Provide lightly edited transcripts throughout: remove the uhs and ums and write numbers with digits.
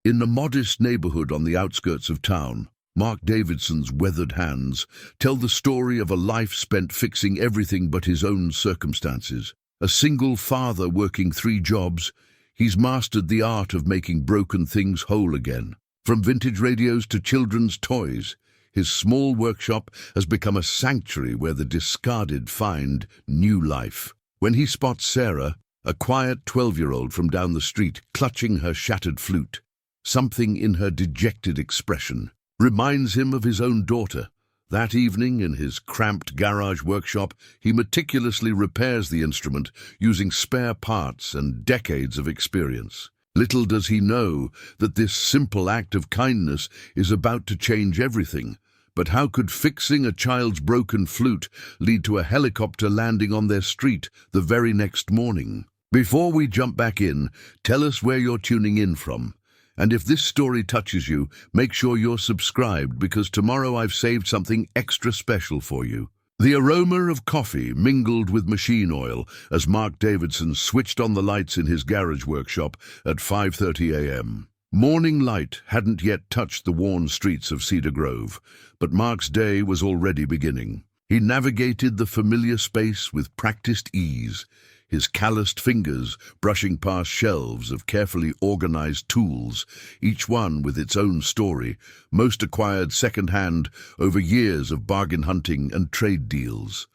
In the modest neighborhood on the outskirts of town, Mark Davidson's weathered hands tell the story of a life spent fixing everything but his own circumstances. A single father working 3 jobs, he's mastered the art of making broken things whole again. From vintage radios to children's toys, his small workshop has become a sanctuary where the discarded find new life. When he spots Sarah, a quiet 12-year-old from down the street, clutching her shattered flute, something in her dejected expression reminds him of his own daughter. That evening, in his cramped garage workshop, he meticulously repairs the instrument using spare parts and decades of experience. Little does he know that this simple act of kindness is about to change everything. But how could fixing a child's broken flute lead to a helicopter landing on their street the very next morning? Before we jump back in, tell us where you're tuning in from. And if this story touches you, make sure you're subscribed, because tomorrow I've saved something extra special for you. The aroma of coffee mingled with machine oil as Mark Davidson switched on the lights in his garage workshop at 5:30 a.m. Morning light hadn't yet touched the worn streets of Cedar Grove, but Mark's day was already beginning. He navigated the familiar space with practiced ease, his calloused fingers brushing past shelves of carefully organized tools, each one with its own story, most acquired second-hand over years of bargain hunting and trade deals.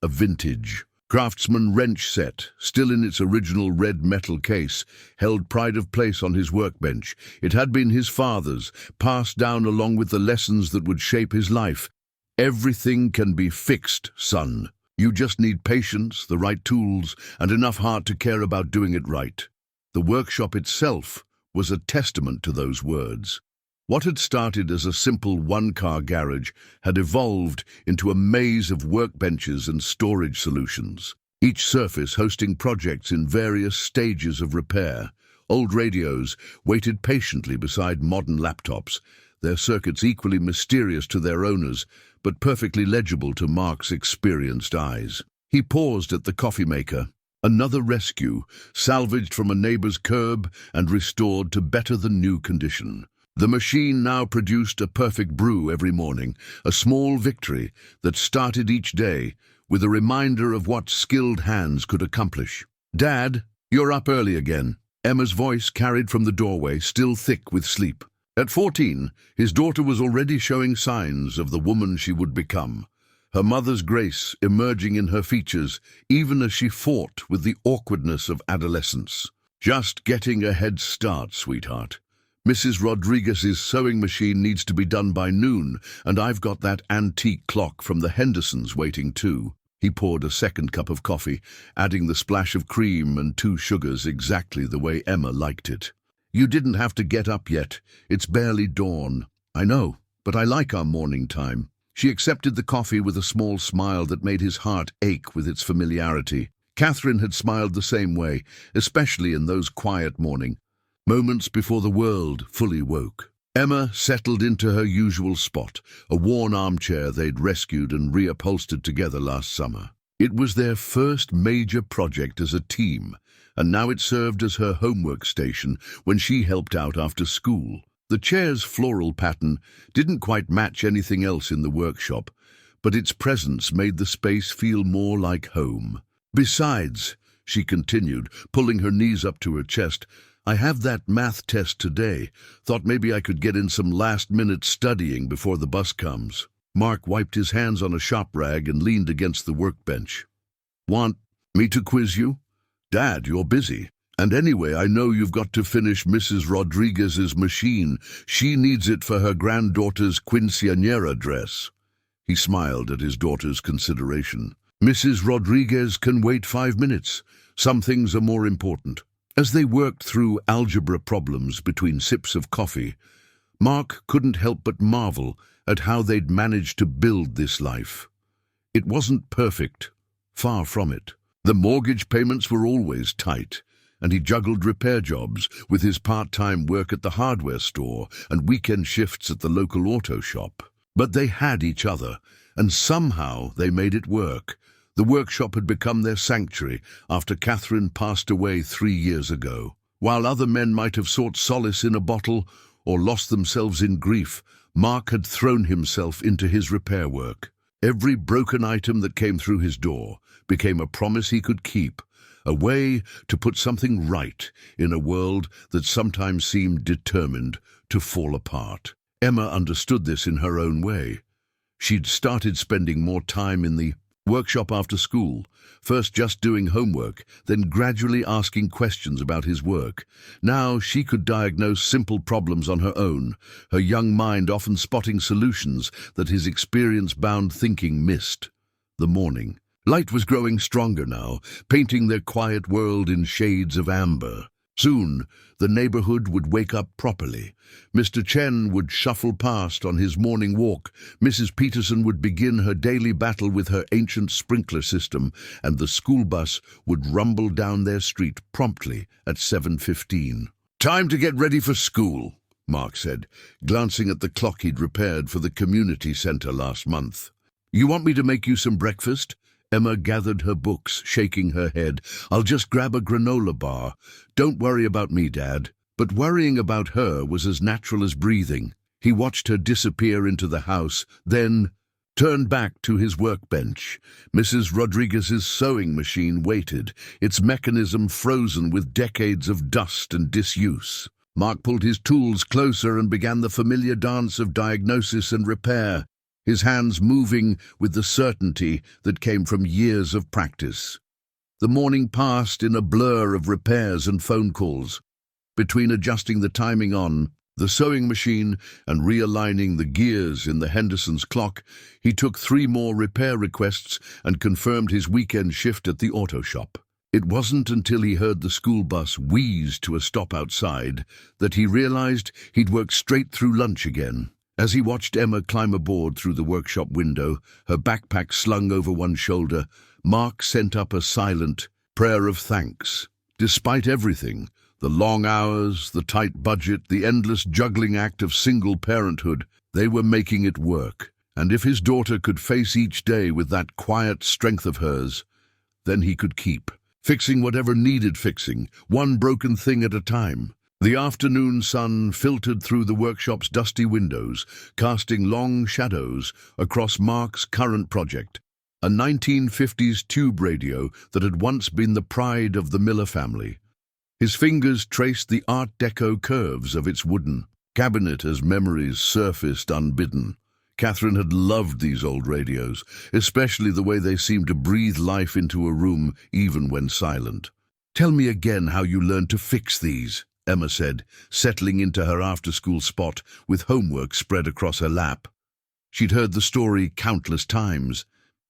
A vintage Craftsman wrench set, still in its original red metal case, held pride of place on his workbench. It had been his father's, passed down along with the lessons that would shape his life. Everything can be fixed, son. You just need patience, the right tools, and enough heart to care about doing it right. The workshop itself was a testament to those words. What had started as a simple one-car garage had evolved into a maze of workbenches and storage solutions, each surface hosting projects in various stages of repair. Old radios waited patiently beside modern laptops, their circuits equally mysterious to their owners, but perfectly legible to Mark's experienced eyes. He paused at the coffee maker, another rescue, salvaged from a neighbor's curb and restored to better-than-new condition. The machine now produced a perfect brew every morning, a small victory that started each day with a reminder of what skilled hands could accomplish. "Dad, you're up early again." Emma's voice carried from the doorway, still thick with sleep. At 14, his daughter was already showing signs of the woman she would become, her mother's grace emerging in her features even as she fought with the awkwardness of adolescence. "Just getting a head start, sweetheart. Mrs. Rodriguez's sewing machine needs to be done by noon, and I've got that antique clock from the Hendersons waiting too." He poured a second cup of coffee, adding the splash of cream and 2 sugars exactly the way Emma liked it. "You didn't have to get up yet. It's barely dawn." "I know, but I like our morning time." She accepted the coffee with a small smile that made his heart ache with its familiarity. Catherine had smiled the same way, especially in those quiet moments before the world fully woke. Emma settled into her usual spot, a worn armchair they'd rescued and reupholstered together last summer. It was their first major project as a team, and now it served as her homework station when she helped out after school. The chair's floral pattern didn't quite match anything else in the workshop, but its presence made the space feel more like home. "Besides," she continued, pulling her knees up to her chest, "I have that math test today. Thought maybe I could get in some last-minute studying before the bus comes." Mark wiped his hands on a shop rag and leaned against the workbench. "Want me to quiz you?" "Dad, you're busy. And anyway, I know you've got to finish Mrs. Rodriguez's machine. She needs it for her granddaughter's quinceañera dress." He smiled at his daughter's consideration. "Mrs. Rodriguez can wait 5 minutes. Some things are more important." As they worked through algebra problems between sips of coffee, Mark couldn't help but marvel at how they'd managed to build this life. It wasn't perfect, far from it. The mortgage payments were always tight, and he juggled repair jobs with his part-time work at the hardware store and weekend shifts at the local auto shop. But they had each other, and somehow they made it work. The workshop had become their sanctuary after Catherine passed away 3 years ago. While other men might have sought solace in a bottle or lost themselves in grief, Mark had thrown himself into his repair work. Every broken item that came through his door became a promise he could keep, a way to put something right in a world that sometimes seemed determined to fall apart. Emma understood this in her own way. She'd started spending more time in the workshop after school, first just doing homework, then gradually asking questions about his work. Now she could diagnose simple problems on her own, her young mind often spotting solutions that his experience-bound thinking missed. The morning. Light was growing stronger now, painting their quiet world in shades of amber. Soon, the neighborhood would wake up properly. Mr. Chen would shuffle past on his morning walk. Mrs. Peterson would begin her daily battle with her ancient sprinkler system, and the school bus would rumble down their street promptly at 7:15. "Time to get ready for school," Mark said, glancing at the clock he'd repaired for the community center last month. "You want me to make you some breakfast?" Emma gathered her books, shaking her head. "I'll just grab a granola bar. Don't worry about me, Dad." But worrying about her was as natural as breathing. He watched her disappear into the house, then turned back to his workbench. Mrs. Rodriguez's sewing machine waited, its mechanism frozen with decades of dust and disuse. Mark pulled his tools closer and began the familiar dance of diagnosis and repair, his hands moving with the certainty that came from years of practice. The morning passed in a blur of repairs and phone calls. Between adjusting the timing on the sewing machine and realigning the gears in the Henderson's clock, he took 3 more repair requests and confirmed his weekend shift at the auto shop. It wasn't until he heard the school bus wheeze to a stop outside that he realized he'd worked straight through lunch again. As he watched Emma climb aboard through the workshop window, her backpack slung over one shoulder, Mark sent up a silent prayer of thanks. Despite everything, the long hours, the tight budget, the endless juggling act of single parenthood, they were making it work. And if his daughter could face each day with that quiet strength of hers, then he could keep fixing whatever needed fixing, one broken thing at a time. The afternoon sun filtered through the workshop's dusty windows, casting long shadows across Mark's current project, a 1950s tube radio that had once been the pride of the Miller family. His fingers traced the Art Deco curves of its wooden cabinet as memories surfaced unbidden. Catherine had loved these old radios, especially the way they seemed to breathe life into a room even when silent. "Tell me again how you learned to fix these," Emma said, settling into her after-school spot with homework spread across her lap. She'd heard the story countless times,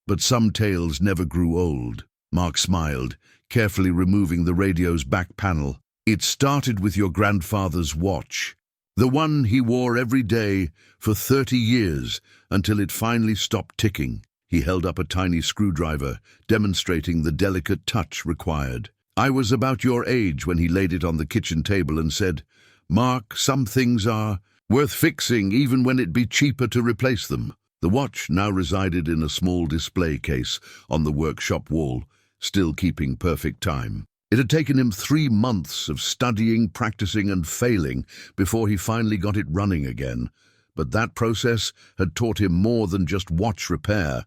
but some tales never grew old. Mark smiled, carefully removing the radio's back panel. "It started with your grandfather's watch, the one he wore every day for 30 years until it finally stopped ticking." He held up a tiny screwdriver, demonstrating the delicate touch required. "I was about your age when he laid it on the kitchen table and said, 'Mark, some things are worth fixing even when it'd be cheaper to replace them.'" The watch now resided in a small display case on the workshop wall, still keeping perfect time. It had taken him 3 months of studying, practicing, and failing before he finally got it running again. But that process had taught him more than just watch repair.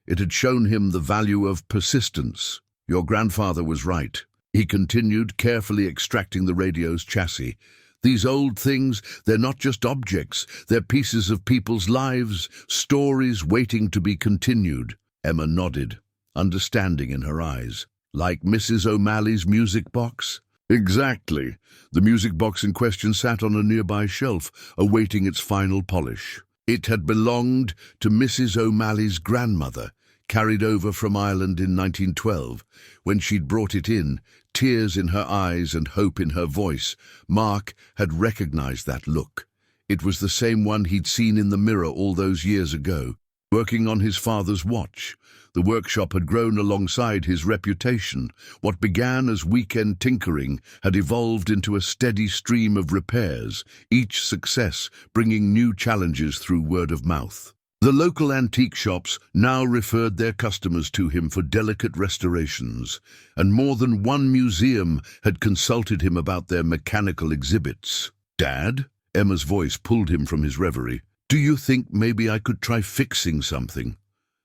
It had shown him the value of persistence. "Your grandfather was right," he continued, carefully extracting the radio's chassis. "These old things, they're not just objects, they're pieces of people's lives, stories waiting to be continued." Emma nodded, understanding in her eyes. "Like Mrs. O'Malley's music box?" "Exactly." The music box in question sat on a nearby shelf, awaiting its final polish. It had belonged to Mrs. O'Malley's grandmother, carried over from Ireland in 1912. When she'd brought it in, tears in her eyes and hope in her voice, Mark had recognized that look. It was the same one he'd seen in the mirror all those years ago, working on his father's watch. The workshop had grown alongside his reputation. What began as weekend tinkering had evolved into a steady stream of repairs, each success bringing new challenges through word of mouth. The local antique shops now referred their customers to him for delicate restorations, and more than one museum had consulted him about their mechanical exhibits. "Dad?" Emma's voice pulled him from his reverie. "Do you think maybe I could try fixing something?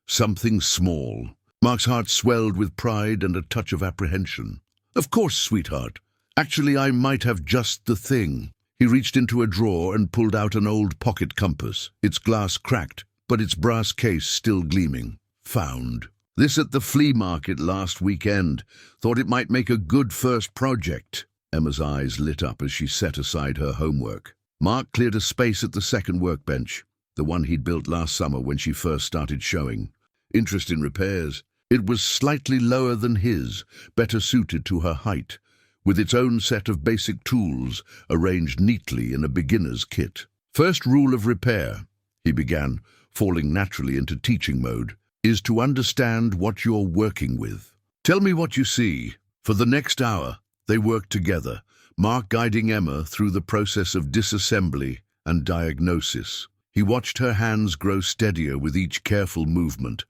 Something small." Mark's heart swelled with pride and a touch of apprehension. "Of course, sweetheart. Actually, I might have just the thing." He reached into a drawer and pulled out an old pocket compass, its glass cracked, but its brass case still gleaming. "Found this at the flea market last weekend. Thought it might make a good first project." Emma's eyes lit up as she set aside her homework. Mark cleared a space at the second workbench, the one he'd built last summer when she first started showing interest in repairs. It was slightly lower than his, better suited to her height, with its own set of basic tools arranged neatly in a beginner's kit. "First rule of repair," he began, falling naturally into teaching mode, "is to understand what you're working with. Tell me what you see." For the next hour, they worked together, Mark guiding Emma through the process of disassembly and diagnosis. He watched her hands grow steadier with each careful movement,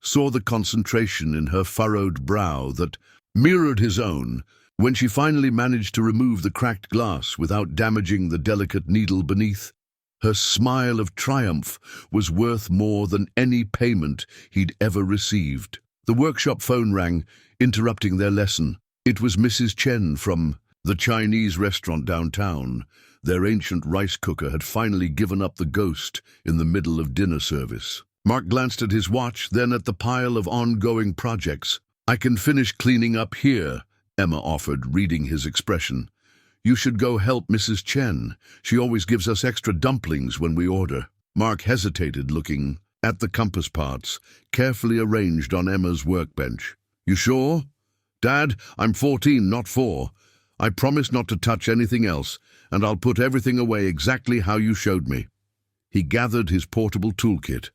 saw the concentration in her furrowed brow that mirrored his own. When she finally managed to remove the cracked glass without damaging the delicate needle beneath, her smile of triumph was worth more than any payment he'd ever received. The workshop phone rang, interrupting their lesson. It was Mrs. Chen from the Chinese restaurant downtown. Their ancient rice cooker had finally given up the ghost in the middle of dinner service. Mark glanced at his watch, then at the pile of ongoing projects. "I can finish cleaning up here," Emma offered, reading his expression. "You should go help Mrs. Chen. She always gives us extra dumplings when we order." Mark hesitated, looking at the compass parts, carefully arranged on Emma's workbench. "You sure?" "Dad, I'm 14, not 4. I promise not to touch anything else, and I'll put everything away exactly how you showed me." He gathered his portable toolkit,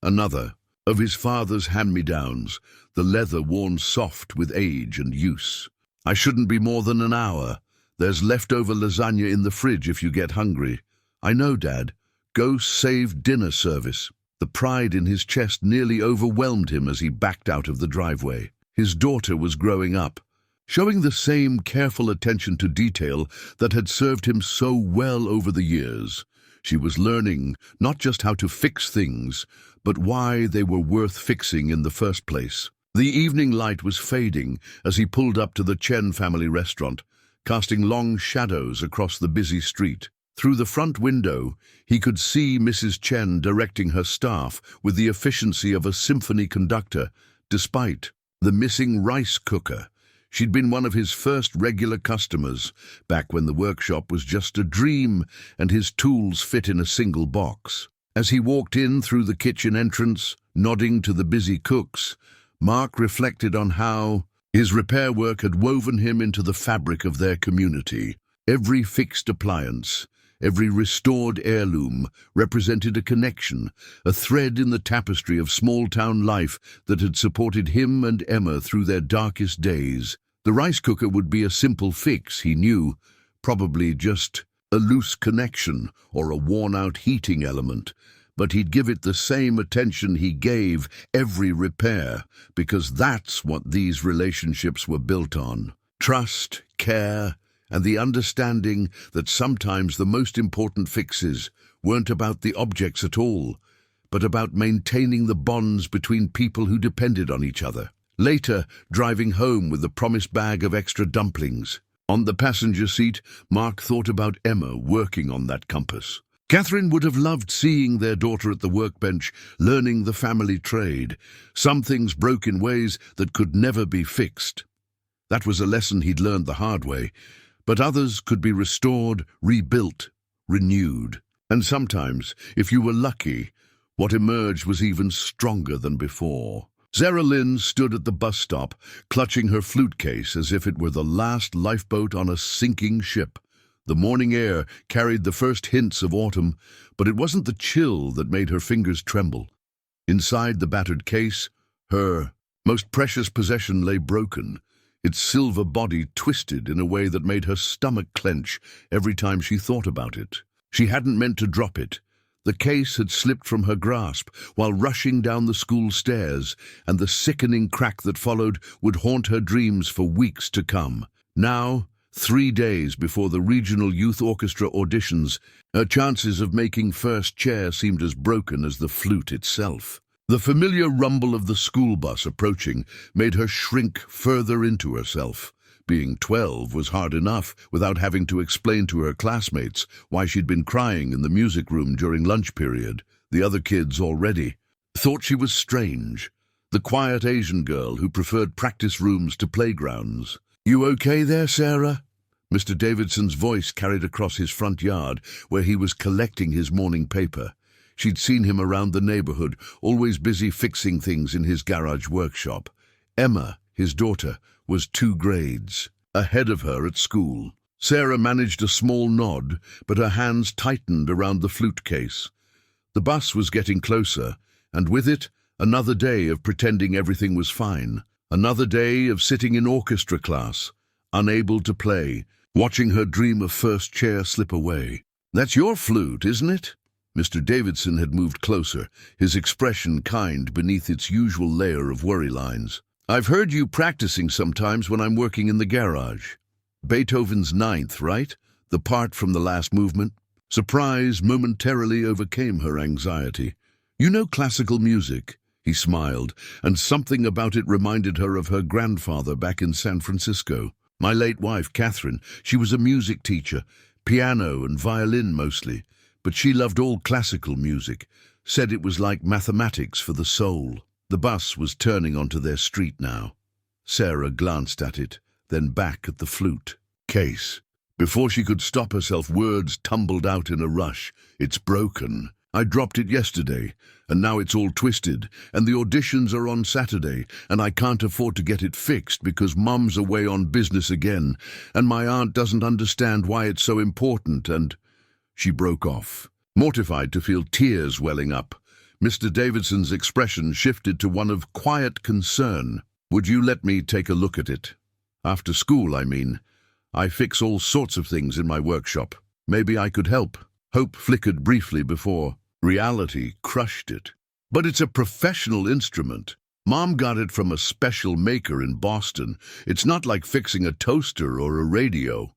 another of his father's hand-me-downs, the leather worn soft with age and use. "I shouldn't be more than an hour. There's leftover lasagna in the fridge if you get hungry." "I know, Dad. Go save dinner service." The pride in his chest nearly overwhelmed him as he backed out of the driveway. His daughter was growing up, showing the same careful attention to detail that had served him so well over the years. She was learning not just how to fix things, but why they were worth fixing in the first place. The evening light was fading as he pulled up to the Chen family restaurant, casting long shadows across the busy street. Through the front window, he could see Mrs. Chen directing her staff with the efficiency of a symphony conductor, despite the missing rice cooker. She'd been one of his first regular customers, back when the workshop was just a dream and his tools fit in a single box. As he walked in through the kitchen entrance, nodding to the busy cooks, Mark reflected on how his repair work had woven him into the fabric of their community. Every fixed appliance, every restored heirloom represented a connection, a thread in the tapestry of small-town life that had supported him and Emma through their darkest days. The rice cooker would be a simple fix, he knew, probably just a loose connection or a worn-out heating element, but he'd give it the same attention he gave every repair, because that's what these relationships were built on. Trust, care, and the understanding that sometimes the most important fixes weren't about the objects at all, but about maintaining the bonds between people who depended on each other. Later, driving home with the promised bag of extra dumplings. On the passenger seat, Mark thought about Emma working on that compass. Catherine would have loved seeing their daughter at the workbench, learning the family trade. Some things broke in ways that could never be fixed. That was a lesson he'd learned the hard way, but others could be restored, rebuilt, renewed. And sometimes, if you were lucky, what emerged was even stronger than before. Zara Lynn stood at the bus stop, clutching her flute case as if it were the last lifeboat on a sinking ship. The morning air carried the first hints of autumn, but it wasn't the chill that made her fingers tremble. Inside the battered case, her most precious possession lay broken, its silver body twisted in a way that made her stomach clench every time she thought about it. She hadn't meant to drop it. The case had slipped from her grasp while rushing down the school stairs, and the sickening crack that followed would haunt her dreams for weeks to come. Now, 3 days before the regional youth orchestra auditions, her chances of making first chair seemed as broken as the flute itself. The familiar rumble of the school bus approaching made her shrink further into herself. Being 12 was hard enough without having to explain to her classmates why she'd been crying in the music room during lunch period. The other kids already thought she was strange, the quiet Asian girl who preferred practice rooms to playgrounds. "You okay there, Sarah?" Mr. Davidson's voice carried across his front yard where he was collecting his morning paper. She'd seen him around the neighborhood, always busy fixing things in his garage workshop. Emma, his daughter, was 2 grades ahead of her at school. Sarah managed a small nod, but her hands tightened around the flute case. The bus was getting closer, and with it, another day of pretending everything was fine. Another day of sitting in orchestra class, unable to play, watching her dream of first chair slip away. "That's your flute, isn't it?" Mr. Davidson had moved closer, his expression kind beneath its usual layer of worry lines. "I've heard you practicing sometimes when I'm working in the garage." Beethoven's Ninth, right? The part from the last movement? Surprise momentarily overcame her anxiety. "You know classical music?" He smiled, and something about it reminded her of her grandfather back in San Francisco. "My late wife, Catherine, she was a music teacher, piano and violin mostly, but she loved all classical music, said it was like mathematics for the soul." The bus was turning onto their street now. Sarah glanced at it, then back at the flute case. Before she could stop herself, words tumbled out in a rush. "It's broken. I dropped it yesterday, and now it's all twisted, and the auditions are on Saturday, and I can't afford to get it fixed because Mum's away on business again, and my aunt doesn't understand why it's so important, and—" She broke off, mortified to feel tears welling up. Mr. Davidson's expression shifted to one of quiet concern. "Would you let me take a look at it? After school, I mean. I fix all sorts of things in my workshop. Maybe I could help." Hope flickered briefly before reality crushed it. "But it's a professional instrument. Mom got it from a special maker in Boston. It's not like fixing a toaster or a radio."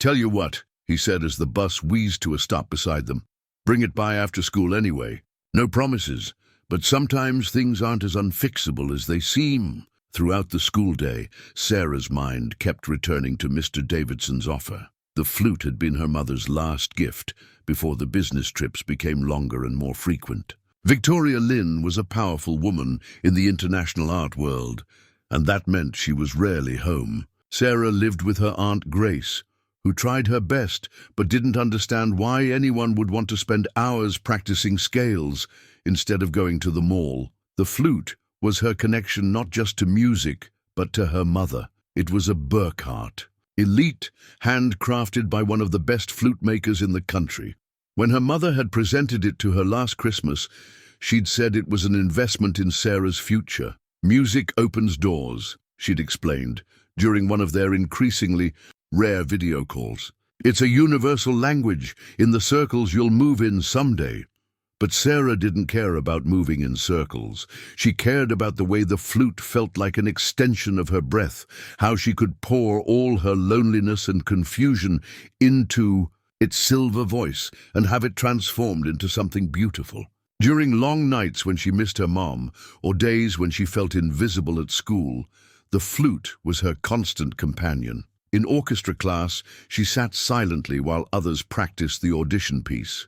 "Tell you what," he said as the bus wheezed to a stop beside them. "Bring it by after school anyway. No promises, but sometimes things aren't as unfixable as they seem." Throughout the school day, Sarah's mind kept returning to Mr. Davidson's offer. The flute had been her mother's last gift before the business trips became longer and more frequent. Victoria Lynn was a powerful woman in the international art world, and that meant she was rarely home. Sarah lived with her Aunt Grace, who tried her best but didn't understand why anyone would want to spend hours practicing scales instead of going to the mall. The flute was her connection not just to music, but to her mother. It was a Burkhardt, elite, handcrafted by one of the best flute makers in the country. When her mother had presented it to her last Christmas, she'd said it was an investment in Sarah's future. "Music opens doors," she'd explained, during one of their increasingly rare video calls. "It's a universal language in the circles you'll move in someday." But Sarah didn't care about moving in circles. She cared about the way the flute felt like an extension of her breath, how she could pour all her loneliness and confusion into its silver voice and have it transformed into something beautiful. During long nights when she missed her mom, or days when she felt invisible at school, the flute was her constant companion. In orchestra class, she sat silently while others practiced the audition piece.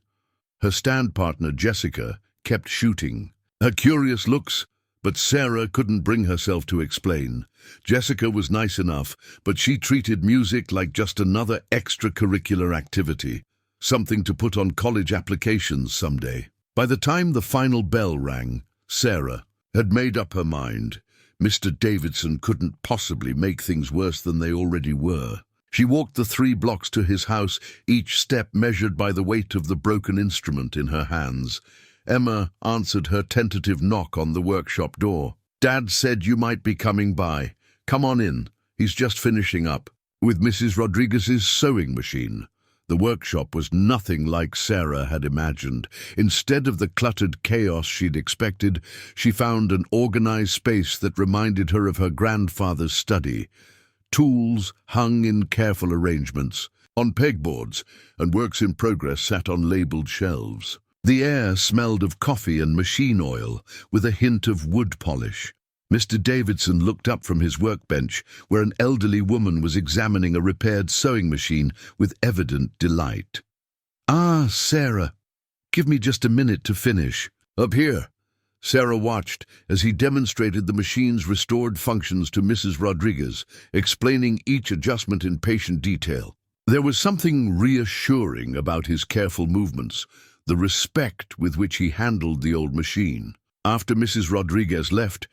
Her stand partner, Jessica, kept shooting. Her curious looks, but Sarah couldn't bring herself to explain. Jessica was nice enough, but she treated music like just another extracurricular activity, something to put on college applications someday. By the time the final bell rang, Sarah had made up her mind. Mr. Davidson couldn't possibly make things worse than they already were. She walked the 3 blocks to his house, each step measured by the weight of the broken instrument in her hands. Emma answered her tentative knock on the workshop door. "Dad said you might be coming by. Come on in. He's just finishing up with Mrs. Rodriguez's sewing machine." The workshop was nothing like Sarah had imagined. Instead of the cluttered chaos she'd expected, she found an organized space that reminded her of her grandfather's study. Tools hung in careful arrangements on pegboards, and works in progress sat on labeled shelves. The air smelled of coffee and machine oil, with a hint of wood polish. Mr. Davidson looked up from his workbench, where an elderly woman was examining a repaired sewing machine with evident delight. "Ah, Sarah, give me just a minute to finish." "Up here." Sarah watched as he demonstrated the machine's restored functions to Mrs. Rodriguez, explaining each adjustment in patient detail. There was something reassuring about his careful movements, the respect with which he handled the old machine. After Mrs. Rodriguez left,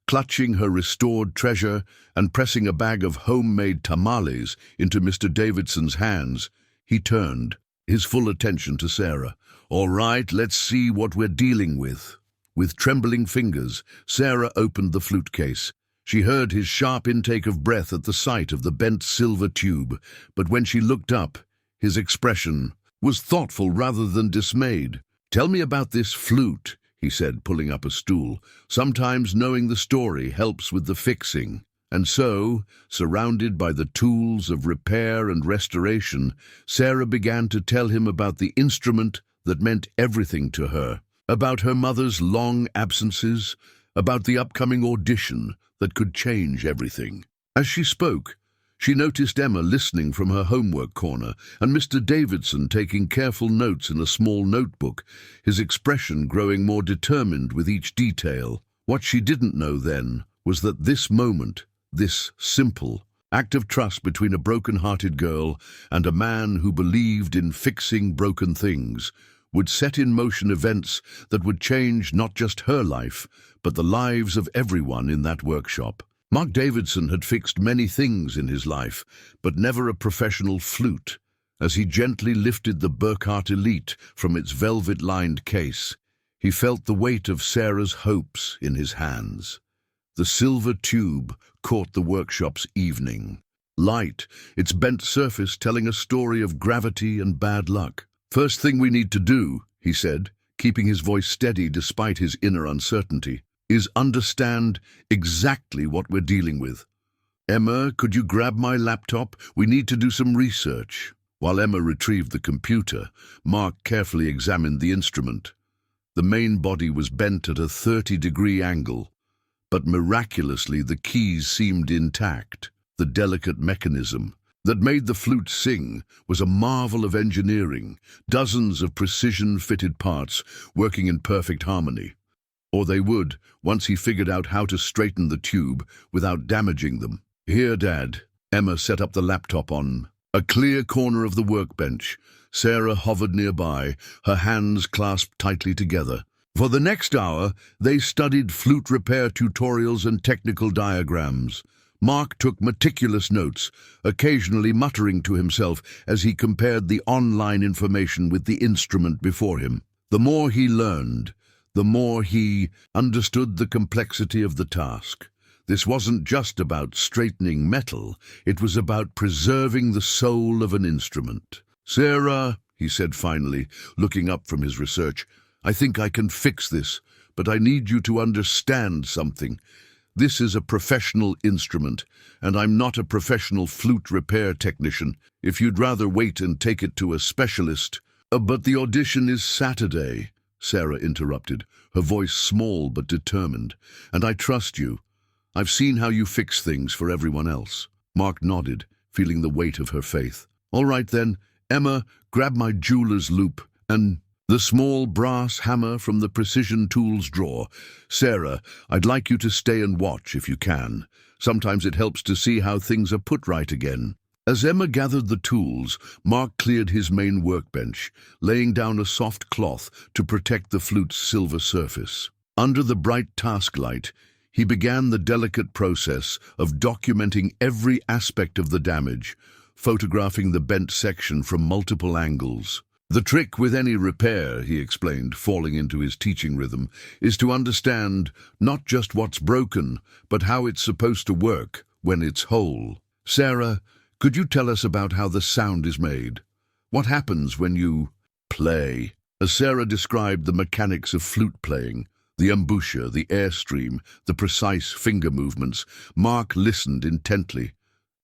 clutching her restored treasure and pressing a bag of homemade tamales into Mr. Davidson's hands, he turned, his full attention to Sarah. "All right, let's see what we're dealing with." With trembling fingers, Sarah opened the flute case. She heard his sharp intake of breath at the sight of the bent silver tube, but when she looked up, his expression was thoughtful rather than dismayed. "Tell me about this flute," he said, pulling up a stool. "Sometimes knowing the story helps with the fixing." And so, surrounded by the tools of repair and restoration, Sarah began to tell him about the instrument that meant everything to her, about her mother's long absences, about the upcoming audition that could change everything. As she spoke, she noticed Emma listening from her homework corner and Mr. Davidson taking careful notes in a small notebook, his expression growing more determined with each detail. What she didn't know then was that this moment, this simple act of trust between a broken-hearted girl and a man who believed in fixing broken things, would set in motion events that would change not just her life, but the lives of everyone in that workshop. Mark Davidson had fixed many things in his life, but never a professional flute. As he gently lifted the Burkhardt Elite from its velvet-lined case, he felt the weight of Sarah's hopes in his hands. The silver tube caught the workshop's evening light, its bent surface telling a story of gravity and bad luck. "First thing we need to do," he said, keeping his voice steady despite his inner uncertainty, "is understand exactly what we're dealing with. Emma, could you grab my laptop? We need to do some research." While Emma retrieved the computer, Mark carefully examined the instrument. The main body was bent at a 30-degree angle, but miraculously the keys seemed intact. The delicate mechanism that made the flute sing was a marvel of engineering, dozens of precision-fitted parts working in perfect harmony. Or they would, once he figured out how to straighten the tube without damaging them. "Here, Dad." Emma set up the laptop on a clear corner of the workbench. Sarah hovered nearby, her hands clasped tightly together. For the next hour, they studied flute repair tutorials and technical diagrams. Mark took meticulous notes, occasionally muttering to himself as he compared the online information with the instrument before him. The more he learned, the more he understood the complexity of the task. This wasn't just about straightening metal, it was about preserving the soul of an instrument. "Sarah," he said finally, looking up from his research, "I think I can fix this, but I need you to understand something. This is a professional instrument, and I'm not a professional flute repair technician. If you'd rather wait and take it to a specialist—" "But the audition is Saturday," Sarah interrupted, her voice small but determined. "And I trust you. I've seen how you fix things for everyone else." Mark nodded, feeling the weight of her faith. "All right then, Emma, grab my jeweler's loop and the small brass hammer from the precision tools drawer. Sarah, I'd like you to stay and watch if you can. Sometimes it helps to see how things are put right again." As Emma gathered the tools, Mark cleared his main workbench, laying down a soft cloth to protect the flute's silver surface. Under the bright task light, he began the delicate process of documenting every aspect of the damage, photographing the bent section from multiple angles. "The trick with any repair," he explained, falling into his teaching rhythm, "is to understand not just what's broken, but how it's supposed to work when it's whole. Sarah, could you tell us about how the sound is made? What happens when you play? As Sarah described the mechanics of flute playing, the embouchure, the airstream, the precise finger movements, Mark listened intently.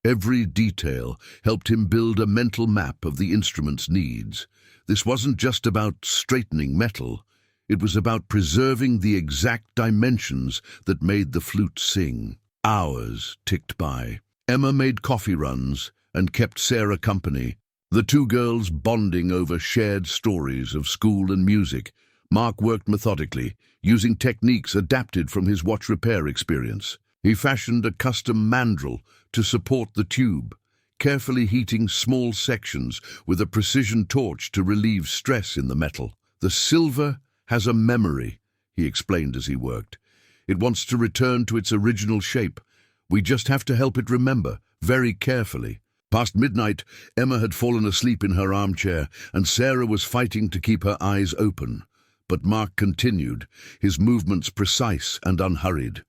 Every detail helped him build a mental map of the instrument's needs. This wasn't just about straightening metal. It was about preserving the exact dimensions that made the flute sing. Hours ticked by. Emma made coffee runs and kept Sarah company, the two girls bonding over shared stories of school and music. Mark worked methodically, using techniques adapted from his watch repair experience. He fashioned a custom mandrel to support the tube, carefully heating small sections with a precision torch to relieve stress in the metal. The silver has a memory, he explained as he worked. It wants to return to its original shape. We just have to help it remember, very carefully. Past midnight, Emma had fallen asleep in her armchair, and Sarah was fighting to keep her eyes open. But Mark continued, his movements precise and unhurried.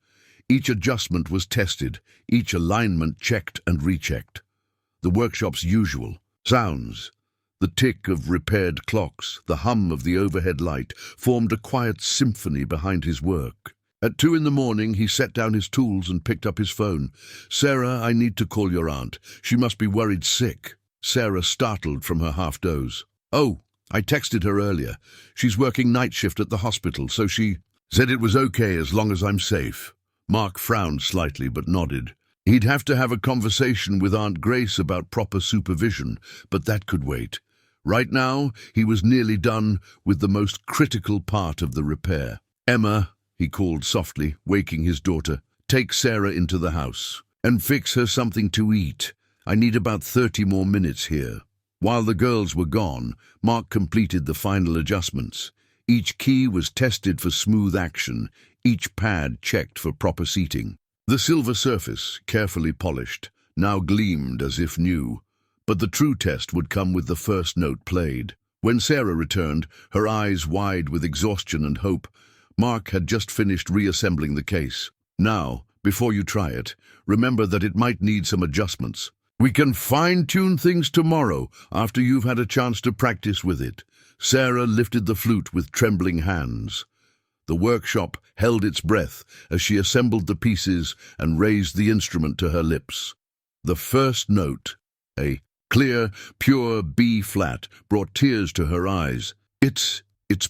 Each adjustment was tested, each alignment checked and rechecked. The workshop's usual sounds, the tick of repaired clocks, the hum of the overhead light, formed a quiet symphony behind his work. At 2 in the morning, he set down his tools and picked up his phone. "Sarah, I need to call your aunt. She must be worried sick." Sarah startled from her half-doze. "Oh, I texted her earlier. She's working night shift at the hospital, so she said it was okay as long as I'm safe." Mark frowned slightly but nodded. He'd have to have a conversation with Aunt Grace about proper supervision, but that could wait. Right now, he was nearly done with the most critical part of the repair. "Emma," he called softly, waking his daughter, "take Sarah into the house and fix her something to eat. I need about 30 more minutes here." While the girls were gone, Mark completed the final adjustments. Each key was tested for smooth action, each pad checked for proper seating. The silver surface, carefully polished, now gleamed as if new, but the true test would come with the first note played. When Sarah returned, her eyes wide with exhaustion and hope, Mark had just finished reassembling the case. "Now, before you try it, remember that it might need some adjustments. We can fine-tune things tomorrow after you've had a chance to practice with it." Sarah lifted the flute with trembling hands. The workshop held its breath as she assembled the pieces and raised the instrument to her lips. The first note, a clear, pure B-flat, brought tears to her eyes. It's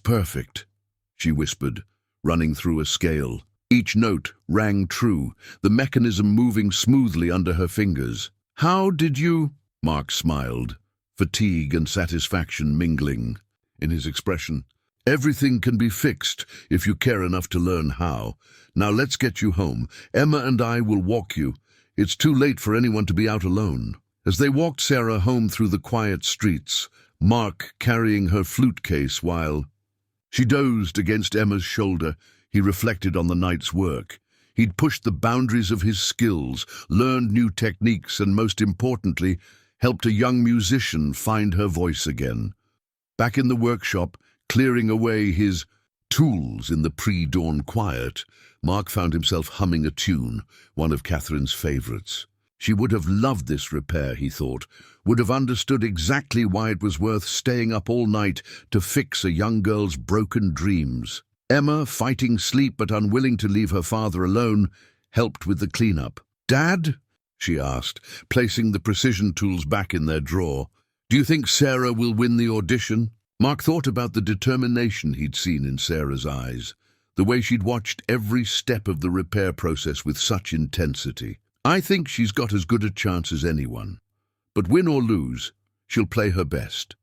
perfect," she whispered, running through a scale. Each note rang true, the mechanism moving smoothly under her fingers. "How did you—" Mark smiled, fatigue and satisfaction mingling in his expression. "Everything can be fixed if you care enough to learn how. Now let's get you home. Emma and I will walk you. It's too late for anyone to be out alone." As they walked Sarah home through the quiet streets, Mark carrying her flute case while she dozed against Emma's shoulder, he reflected on the night's work. He'd pushed the boundaries of his skills, learned new techniques, and most importantly, helped a young musician find her voice again. Back in the workshop, clearing away his tools in the pre-dawn quiet, Mark found himself humming a tune, one of Catherine's favorites. She would have loved this repair, he thought, would have understood exactly why it was worth staying up all night to fix a young girl's broken dreams. Emma, fighting sleep but unwilling to leave her father alone, helped with the cleanup. "Dad?" she asked, placing the precision tools back in their drawer. "Do you think Sarah will win the audition?" Mark thought about the determination he'd seen in Sarah's eyes, the way she'd watched every step of the repair process with such intensity. "I think she's got as good a chance as anyone. But win or lose, she'll play her best.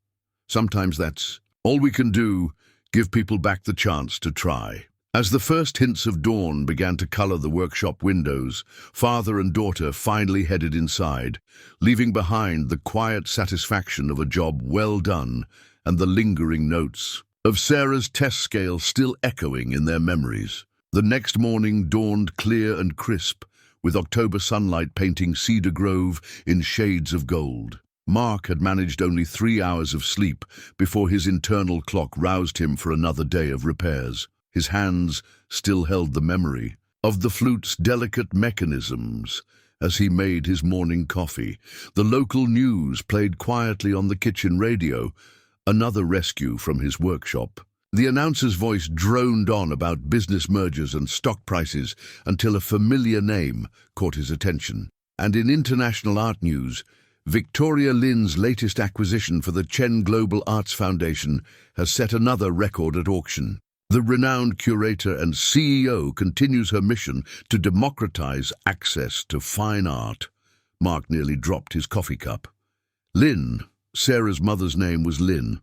Sometimes that's all we can do, give people back the chance to try." As the first hints of dawn began to color the workshop windows, father and daughter finally headed inside, leaving behind the quiet satisfaction of a job well done and the lingering notes of Sarah's test scale still echoing in their memories. The next morning dawned clear and crisp, with October sunlight painting Cedar Grove in shades of gold. Mark had managed only 3 hours of sleep before his internal clock roused him for another day of repairs. His hands still held the memory of the flute's delicate mechanisms as he made his morning coffee. The local news played quietly on the kitchen radio, another rescue from his workshop. The announcer's voice droned on about business mergers and stock prices until a familiar name caught his attention. And in international art news, Victoria Lin's latest acquisition for the Chen Global Arts Foundation has set another record at auction. The renowned curator and CEO continues her mission to democratize access to fine art. Mark nearly dropped his coffee cup. Lin, Sarah's mother's name was Lin.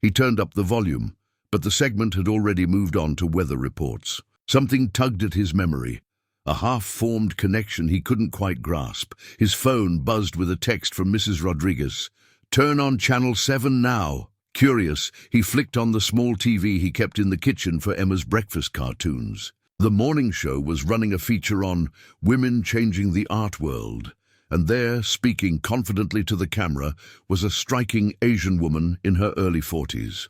He turned up the volume, but the segment had already moved on to weather reports. Something tugged at his memory, a half-formed connection he couldn't quite grasp. His phone buzzed with a text from Mrs. Rodriguez. "Turn on Channel 7 now." Curious, he flicked on the small TV he kept in the kitchen for Emma's breakfast cartoons. The morning show was running a feature on women changing the art world, and there, speaking confidently to the camera, was a striking Asian woman in her early 40s.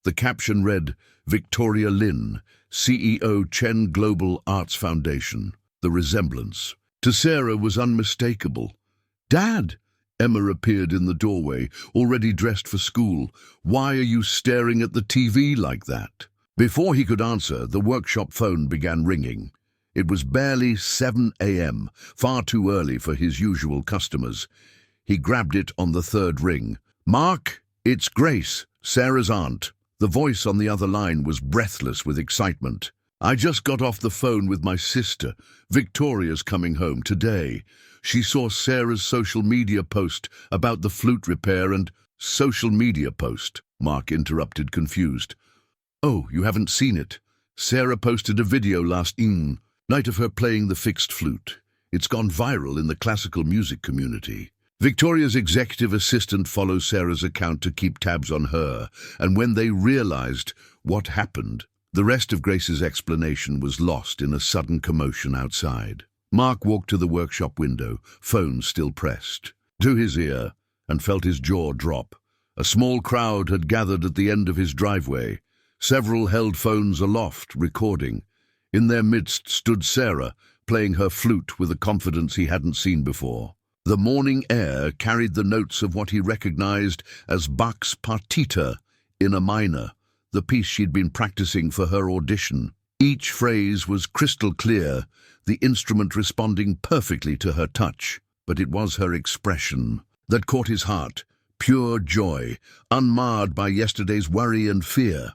The caption read, "Victoria Lin, CEO Chen Global Arts Foundation." The resemblance to Sarah was unmistakable. "Dad!" Emma appeared in the doorway, already dressed for school. "Why are you staring at the TV like that?" Before he could answer, the workshop phone began ringing. It was barely 7 a.m., far too early for his usual customers. He grabbed it on the third ring. "Mark, it's Grace, Sarah's aunt." The voice on the other line was breathless with excitement. "I just got off the phone with my sister. Victoria's coming home today. She saw Sarah's social media post about the flute repair and—" "Social media post?" Mark interrupted, confused. "Oh, you haven't seen it? Sarah posted a video last night of her playing the fixed flute. It's gone viral in the classical music community." Victoria's executive assistant follows Sarah's account to keep tabs on her, and when they realized what happened, the rest of Grace's explanation was lost in a sudden commotion outside. Mark walked to the workshop window, phone still pressed to his ear, and felt his jaw drop. A small crowd had gathered at the end of his driveway. Several held phones aloft, recording. In their midst stood Sarah, playing her flute with a confidence he hadn't seen before. The morning air carried the notes of what he recognized as Bach's Partita in a minor, the piece she'd been practicing for her audition. Each phrase was crystal clear, the instrument responding perfectly to her touch. But it was her expression that caught his heart, pure joy, unmarred by yesterday's worry and fear.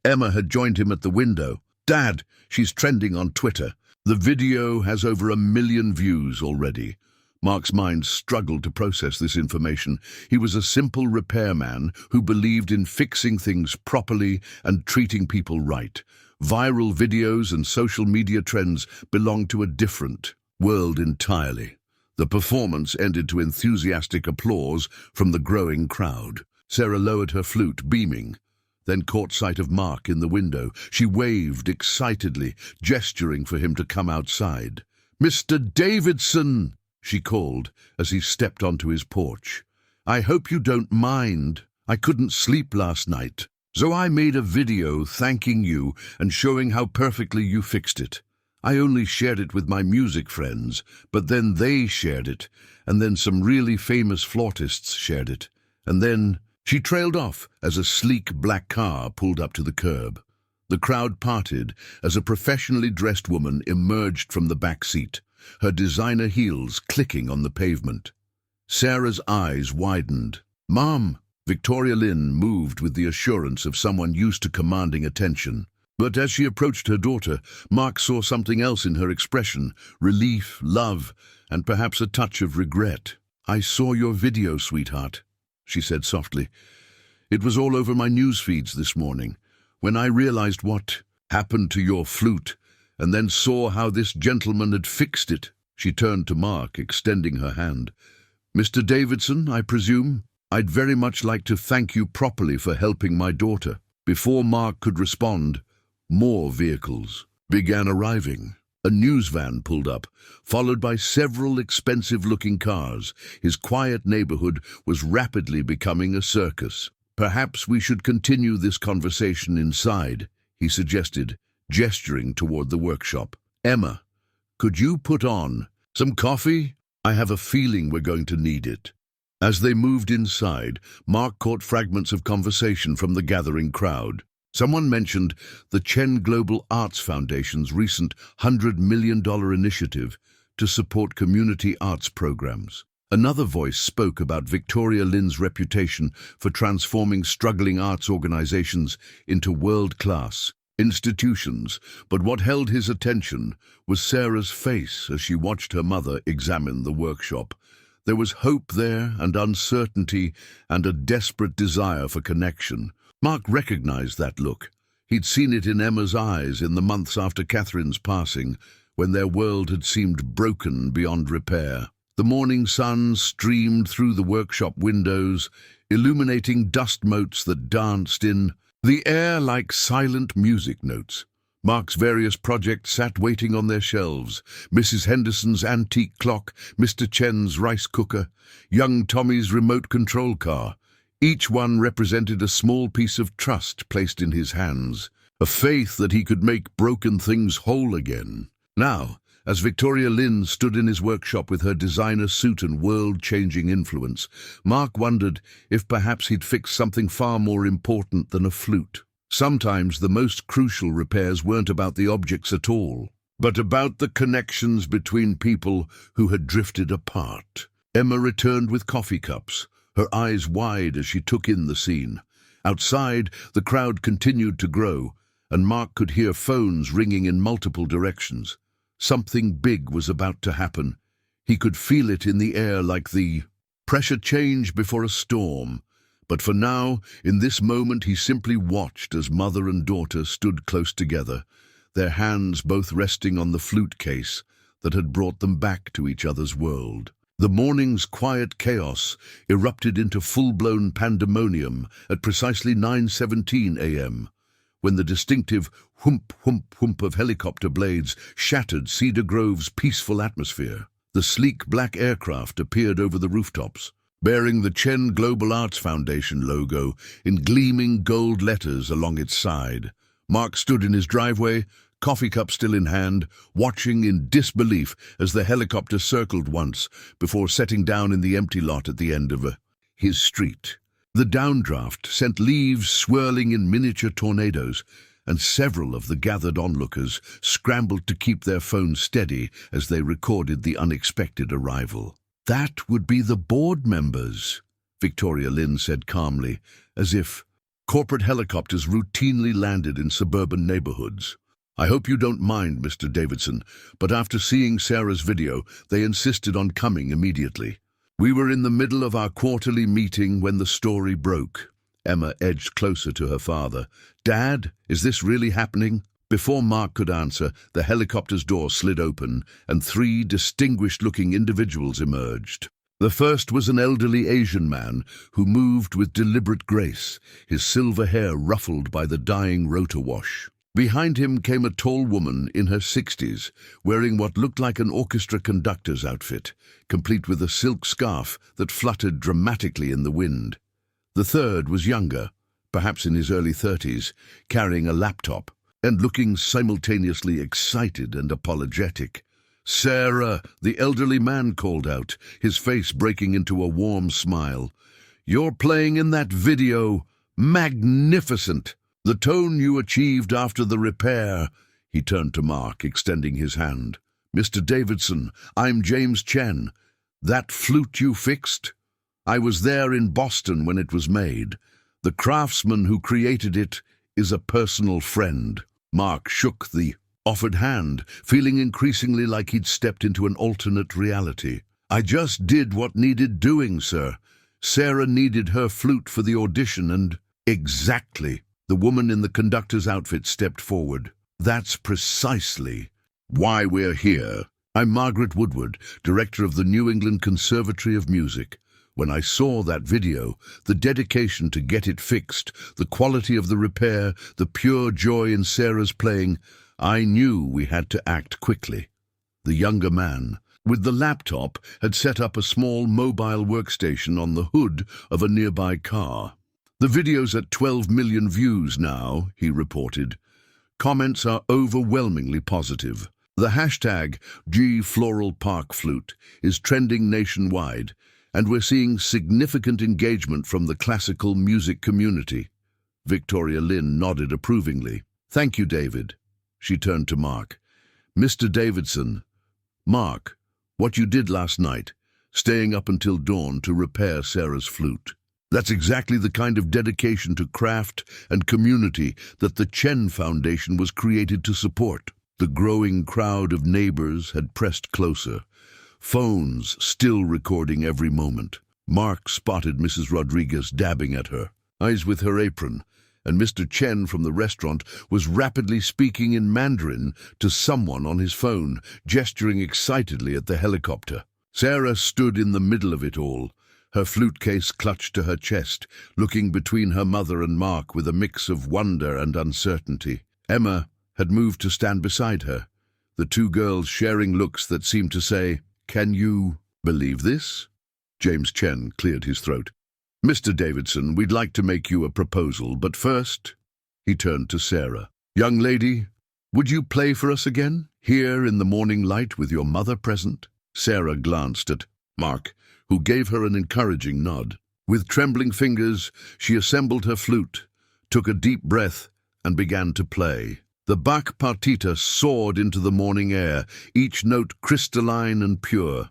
Emma had joined him at the window. "Dad, she's trending on Twitter. The video has over 1 million views already." Mark's mind struggled to process this information. He was a simple repairman who believed in fixing things properly and treating people right. Viral videos and social media trends belonged to a different world entirely. The performance ended to enthusiastic applause from the growing crowd. Sarah lowered her flute, beaming, then caught sight of Mark in the window. She waved excitedly, gesturing for him to come outside. "Mr. Davidson!" she called as he stepped onto his porch. "I hope you don't mind. I couldn't sleep last night, so I made a video thanking you and showing how perfectly you fixed it. I only shared it with my music friends, but then they shared it, and then some really famous flautists shared it. And then—" She trailed off as a sleek black car pulled up to the curb. The crowd parted as a professionally dressed woman emerged from the back seat, her designer heels clicking on the pavement. Sarah's eyes widened. "Mom!" Victoria Lin moved with the assurance of someone used to commanding attention. But as she approached her daughter, Mark saw something else in her expression: relief, love, and perhaps a touch of regret. "I saw your video, sweetheart," she said softly. "It was all over my news feeds this morning. When I realized what happened to your flute, and then saw how this gentleman had fixed it." She turned to Mark, extending her hand. "Mr. Davidson, I presume? I'd very much like to thank you properly for helping my daughter." Before Mark could respond, more vehicles began arriving. A news van pulled up, followed by several expensive-looking cars. His quiet neighborhood was rapidly becoming a circus. "Perhaps we should continue this conversation inside," he suggested, gesturing toward the workshop. "Emma, could you put on Some coffee? I have a feeling we're going to need it." As they moved inside, Mark caught fragments of conversation from the gathering crowd. Someone mentioned the Chen Global Arts Foundation's recent $100 million initiative to support community arts programs. Another voice spoke about Victoria Lin's reputation for transforming struggling arts organizations into world-class institutions, but what held his attention was Sarah's face as she watched her mother examine the workshop. There was hope there, and uncertainty, and a desperate desire for connection. Mark recognized that look. He'd seen it in Emma's eyes in the months after Catherine's passing, when their world had seemed broken beyond repair. The morning sun streamed through the workshop windows, illuminating dust motes that danced in the air like silent music notes. Mark's various projects sat waiting on their shelves: Mrs. Henderson's antique clock, Mr. Chen's rice cooker, young Tommy's remote control car. Each one represented a small piece of trust placed in his hands, a faith that he could make broken things whole again. Now, as Victoria Lin stood in his workshop with her designer suit and world-changing influence, Mark wondered if perhaps he'd fixed something far more important than a flute. Sometimes the most crucial repairs weren't about the objects at all, but about the connections between people who had drifted apart. Emma returned with coffee cups, her eyes wide as she took in the scene. Outside, the crowd continued to grow, and Mark could hear phones ringing in multiple directions. Something big was about to happen. He could feel it in the air like the pressure change before a storm. But for now, in this moment, he simply watched as mother and daughter stood close together, their hands both resting on the flute case that had brought them back to each other's world. The morning's quiet chaos erupted into full-blown pandemonium at precisely 9:17 a.m., when the distinctive whoomp, whoomp, whoomp of helicopter blades shattered Cedar Grove's peaceful atmosphere. The sleek black aircraft appeared over the rooftops, bearing the Chen Global Arts Foundation logo in gleaming gold letters along its side. Mark stood in his driveway, coffee cup still in hand, watching in disbelief as the helicopter circled once before setting down in the empty lot at the end of his street. The downdraft sent leaves swirling in miniature tornadoes, and several of the gathered onlookers scrambled to keep their phones steady as they recorded the unexpected arrival. "That would be the board members," Victoria Lin said calmly, as if corporate helicopters routinely landed in suburban neighborhoods. "I hope you don't mind, Mr. Davidson, but after seeing Sarah's video, they insisted on coming immediately. We were in the middle of our quarterly meeting when the story broke." Emma edged closer to her father. "Dad, is this really happening?" Before Mark could answer, the helicopter's door slid open, and three distinguished-looking individuals emerged. The first was an elderly Asian man who moved with deliberate grace, his silver hair ruffled by the dying rotor wash. Behind him came a tall woman in her 60s, wearing what looked like an orchestra conductor's outfit, complete with a silk scarf that fluttered dramatically in the wind. The third was younger, perhaps in his early 30s, carrying a laptop, and looking simultaneously excited and apologetic. "Sarah," the elderly man called out, his face breaking into a warm smile. "You're playing in that video. Magnificent! The tone you achieved after the repair." He turned to Mark, extending his hand. "Mr. Davidson, I'm James Chen. That flute you fixed? I was there in Boston when it was made. The craftsman who created it is a personal friend." Mark shook the offered hand, feeling increasingly like he'd stepped into an alternate reality. "I just did what needed doing, sir. Sarah needed her flute for the audition and—" "Exactly." The woman in the conductor's outfit stepped forward. "That's precisely why we're here. I'm Margaret Woodward, director of the New England Conservatory of Music. When I saw that video, the dedication to get it fixed, the quality of the repair, the pure joy in Sarah's playing, I knew we had to act quickly." The younger man, with the laptop, had set up a small mobile workstation on the hood of a nearby car. "The video's at 12 million views now," he reported. "Comments are overwhelmingly positive. The hashtag #GFloralParkFlute is trending nationwide, and we're seeing significant engagement from the classical music community. Victoria Lynn nodded approvingly. "Thank you, David." She turned to Mark. "Mr. Davidson, Mark, what you did last night, staying up until dawn to repair Sarah's flute. That's exactly the kind of dedication to craft and community that the Chen Foundation was created to support." The growing crowd of neighbors had pressed closer, phones still recording every moment. Mark spotted Mrs. Rodriguez dabbing at her, eyes with her apron, and Mr. Chen from the restaurant was rapidly speaking in Mandarin to someone on his phone, gesturing excitedly at the helicopter. Sarah stood in the middle of it all, her flute case clutched to her chest, looking between her mother and Mark with a mix of wonder and uncertainty. Emma had moved to stand beside her, the two girls sharing looks that seemed to say, "Can you believe this?" James Chen cleared his throat. "Mr. Davidson, we'd like to make you a proposal, but first," he turned to Sarah. "Young lady, would you play for us again, here in the morning light with your mother present?" Sarah glanced at Mark, who gave her an encouraging nod. With trembling fingers, she assembled her flute, took a deep breath, and began to play. The Bach partita soared into the morning air, each note crystalline and pure.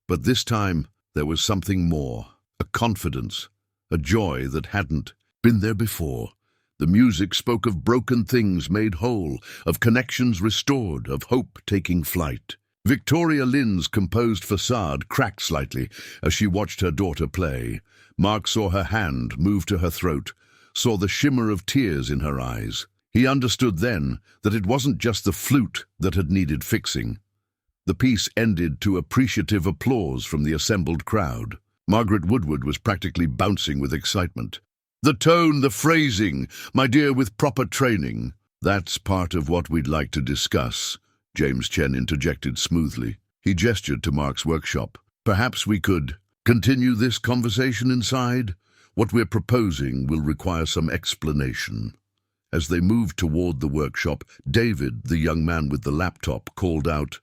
But this time, there was something more, a confidence, a joy that hadn't been there before. The music spoke of broken things made whole, of connections restored, of hope taking flight. Victoria Lynn's composed facade cracked slightly as she watched her daughter play. Mark saw her hand move to her throat, saw the shimmer of tears in her eyes. He understood then that it wasn't just the flute that had needed fixing. The piece ended to appreciative applause from the assembled crowd. Margaret Woodward was practically bouncing with excitement. "The tone, the phrasing, my dear, with proper training." "That's part of what we'd like to discuss," James Chen interjected smoothly. He gestured to Mark's workshop. "Perhaps we could continue this conversation inside. What we're proposing will require some explanation." As they moved toward the workshop, David, the young man with the laptop, called out,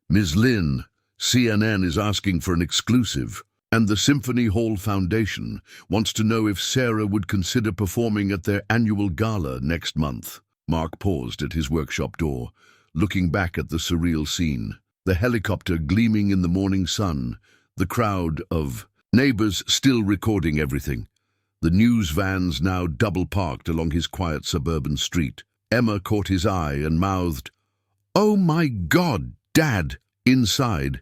"Ms. Lynn, CNN is asking for an exclusive, and the Symphony Hall Foundation wants to know if Sarah would consider performing at their annual gala next month." Mark paused at his workshop door, looking back at the surreal scene. The helicopter gleaming in the morning sun, the crowd of neighbors still recording everything. The news vans now double-parked along his quiet suburban street. Emma caught his eye and mouthed, "Oh my God, Dad!" Inside,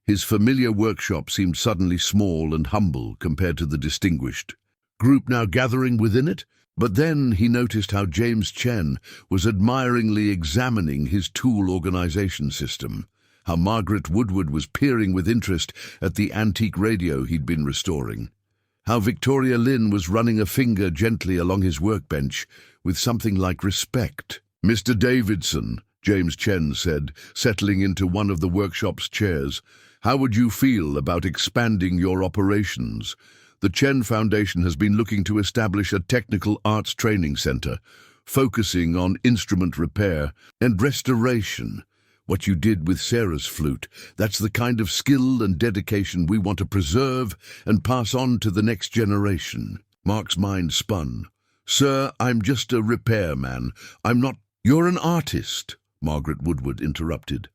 his familiar workshop seemed suddenly small and humble compared to the distinguished group now gathering within it. But then he noticed how James Chen was admiringly examining his tool organization system, how Margaret Woodward was peering with interest at the antique radio he'd been restoring, how Victoria Lynn was running a finger gently along his workbench with something like respect. "Mr. Davidson," James Chen said, settling into one of the workshop's chairs, "how would you feel about expanding your operations? The Chen Foundation has been looking to establish a technical arts training center, focusing on instrument repair and restoration. What you did with Sarah's flute, that's the kind of skill and dedication we want to preserve and pass on to the next generation." Mark's mind spun. "Sir, I'm just a repairman. I'm not—" "You're an artist," Margaret Woodward interrupted.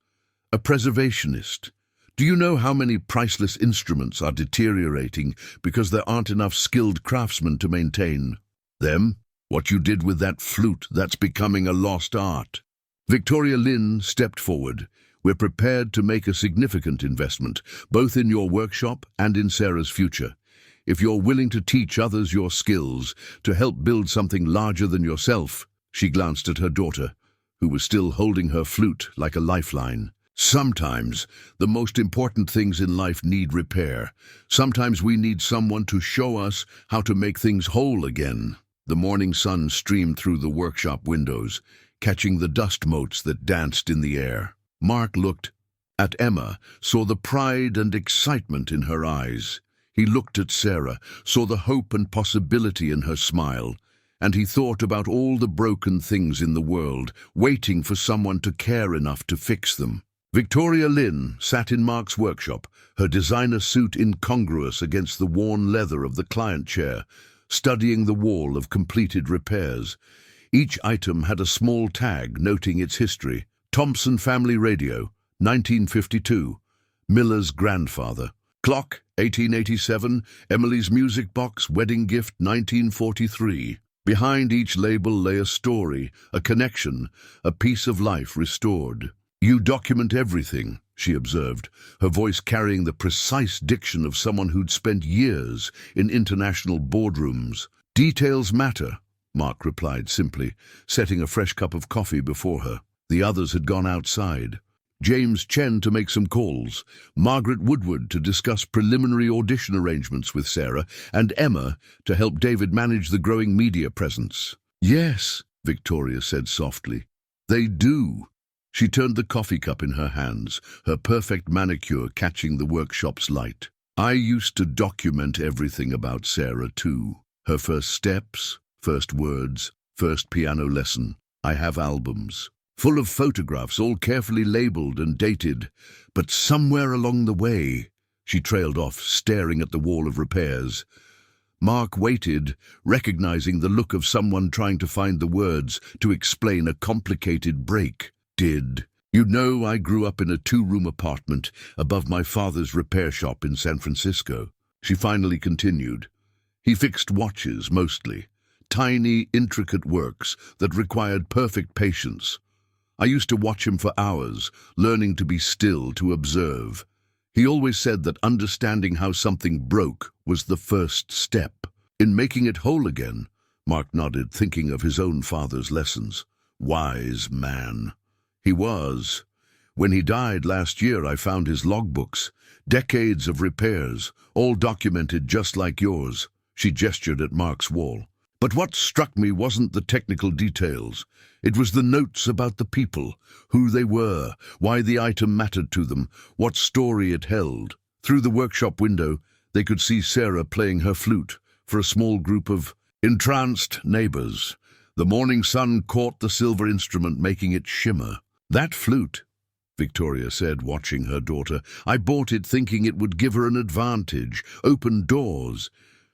"A preservationist. Do you know how many priceless instruments are deteriorating because there aren't enough skilled craftsmen to maintain them? What you did with that flute, that's becoming a lost art." Victoria Lynn stepped forward. "We're prepared to make a significant investment, both in your workshop and in Sarah's future. If you're willing to teach others your skills, to help build something larger than yourself." She glanced at her daughter, who was still holding her flute like a lifeline. "Sometimes the most important things in life need repair. Sometimes we need someone to show us how to make things whole again." The morning sun streamed through the workshop windows, catching the dust motes that danced in the air. Mark looked at Emma, saw the pride and excitement in her eyes. He looked at Sarah, saw the hope and possibility in her smile, and he thought about all the broken things in the world, waiting for someone to care enough to fix them. Victoria Lynn sat in Mark's workshop, her designer suit incongruous against the worn leather of the client chair, studying the wall of completed repairs. Each item had a small tag noting its history. Thompson Family Radio, 1952. Miller's grandfather. Clock, 1887. Emily's music box, wedding gift, 1943. Behind each label lay a story, a connection, a piece of life restored. "You document everything," she observed, her voice carrying the precise diction of someone who'd spent years in international boardrooms. "Details matter," Mark replied simply, setting a fresh cup of coffee before her. The others had gone outside. James Chen to make some calls, Margaret Woodward to discuss preliminary audition arrangements with Sarah, and Emma to help David manage the growing media presence. "Yes," Victoria said softly. "They do." She turned the coffee cup in her hands, her perfect manicure catching the workshop's light. "I used to document everything about Sarah too. Her first steps, first words, first piano lesson. I have albums full of photographs, all carefully labeled and dated. But somewhere along the way," she trailed off, staring at the wall of repairs. Mark waited, recognizing the look of someone trying to find the words to explain a complicated break. "You know, I grew up in a 2-room apartment above my father's repair shop in San Francisco," she finally continued. "He fixed watches, mostly. Tiny, intricate works that required perfect patience. I used to watch him for hours, learning to be still, to observe. He always said that understanding how something broke was the first step. In making it whole again," Mark nodded, thinking of his own father's lessons. "Wise man." He was. When he died last year, I found his logbooks. Decades of repairs, all documented just like yours. She gestured at Mark's wall. "But what struck me wasn't the technical details. It was the notes about the people, who they were, why the item mattered to them, what story it held." Through the workshop window, they could see Sarah playing her flute for a small group of entranced neighbors. The morning sun caught the silver instrument, making it shimmer. "That flute," Victoria said, watching her daughter, "I bought it thinking it would give her an advantage, open doors.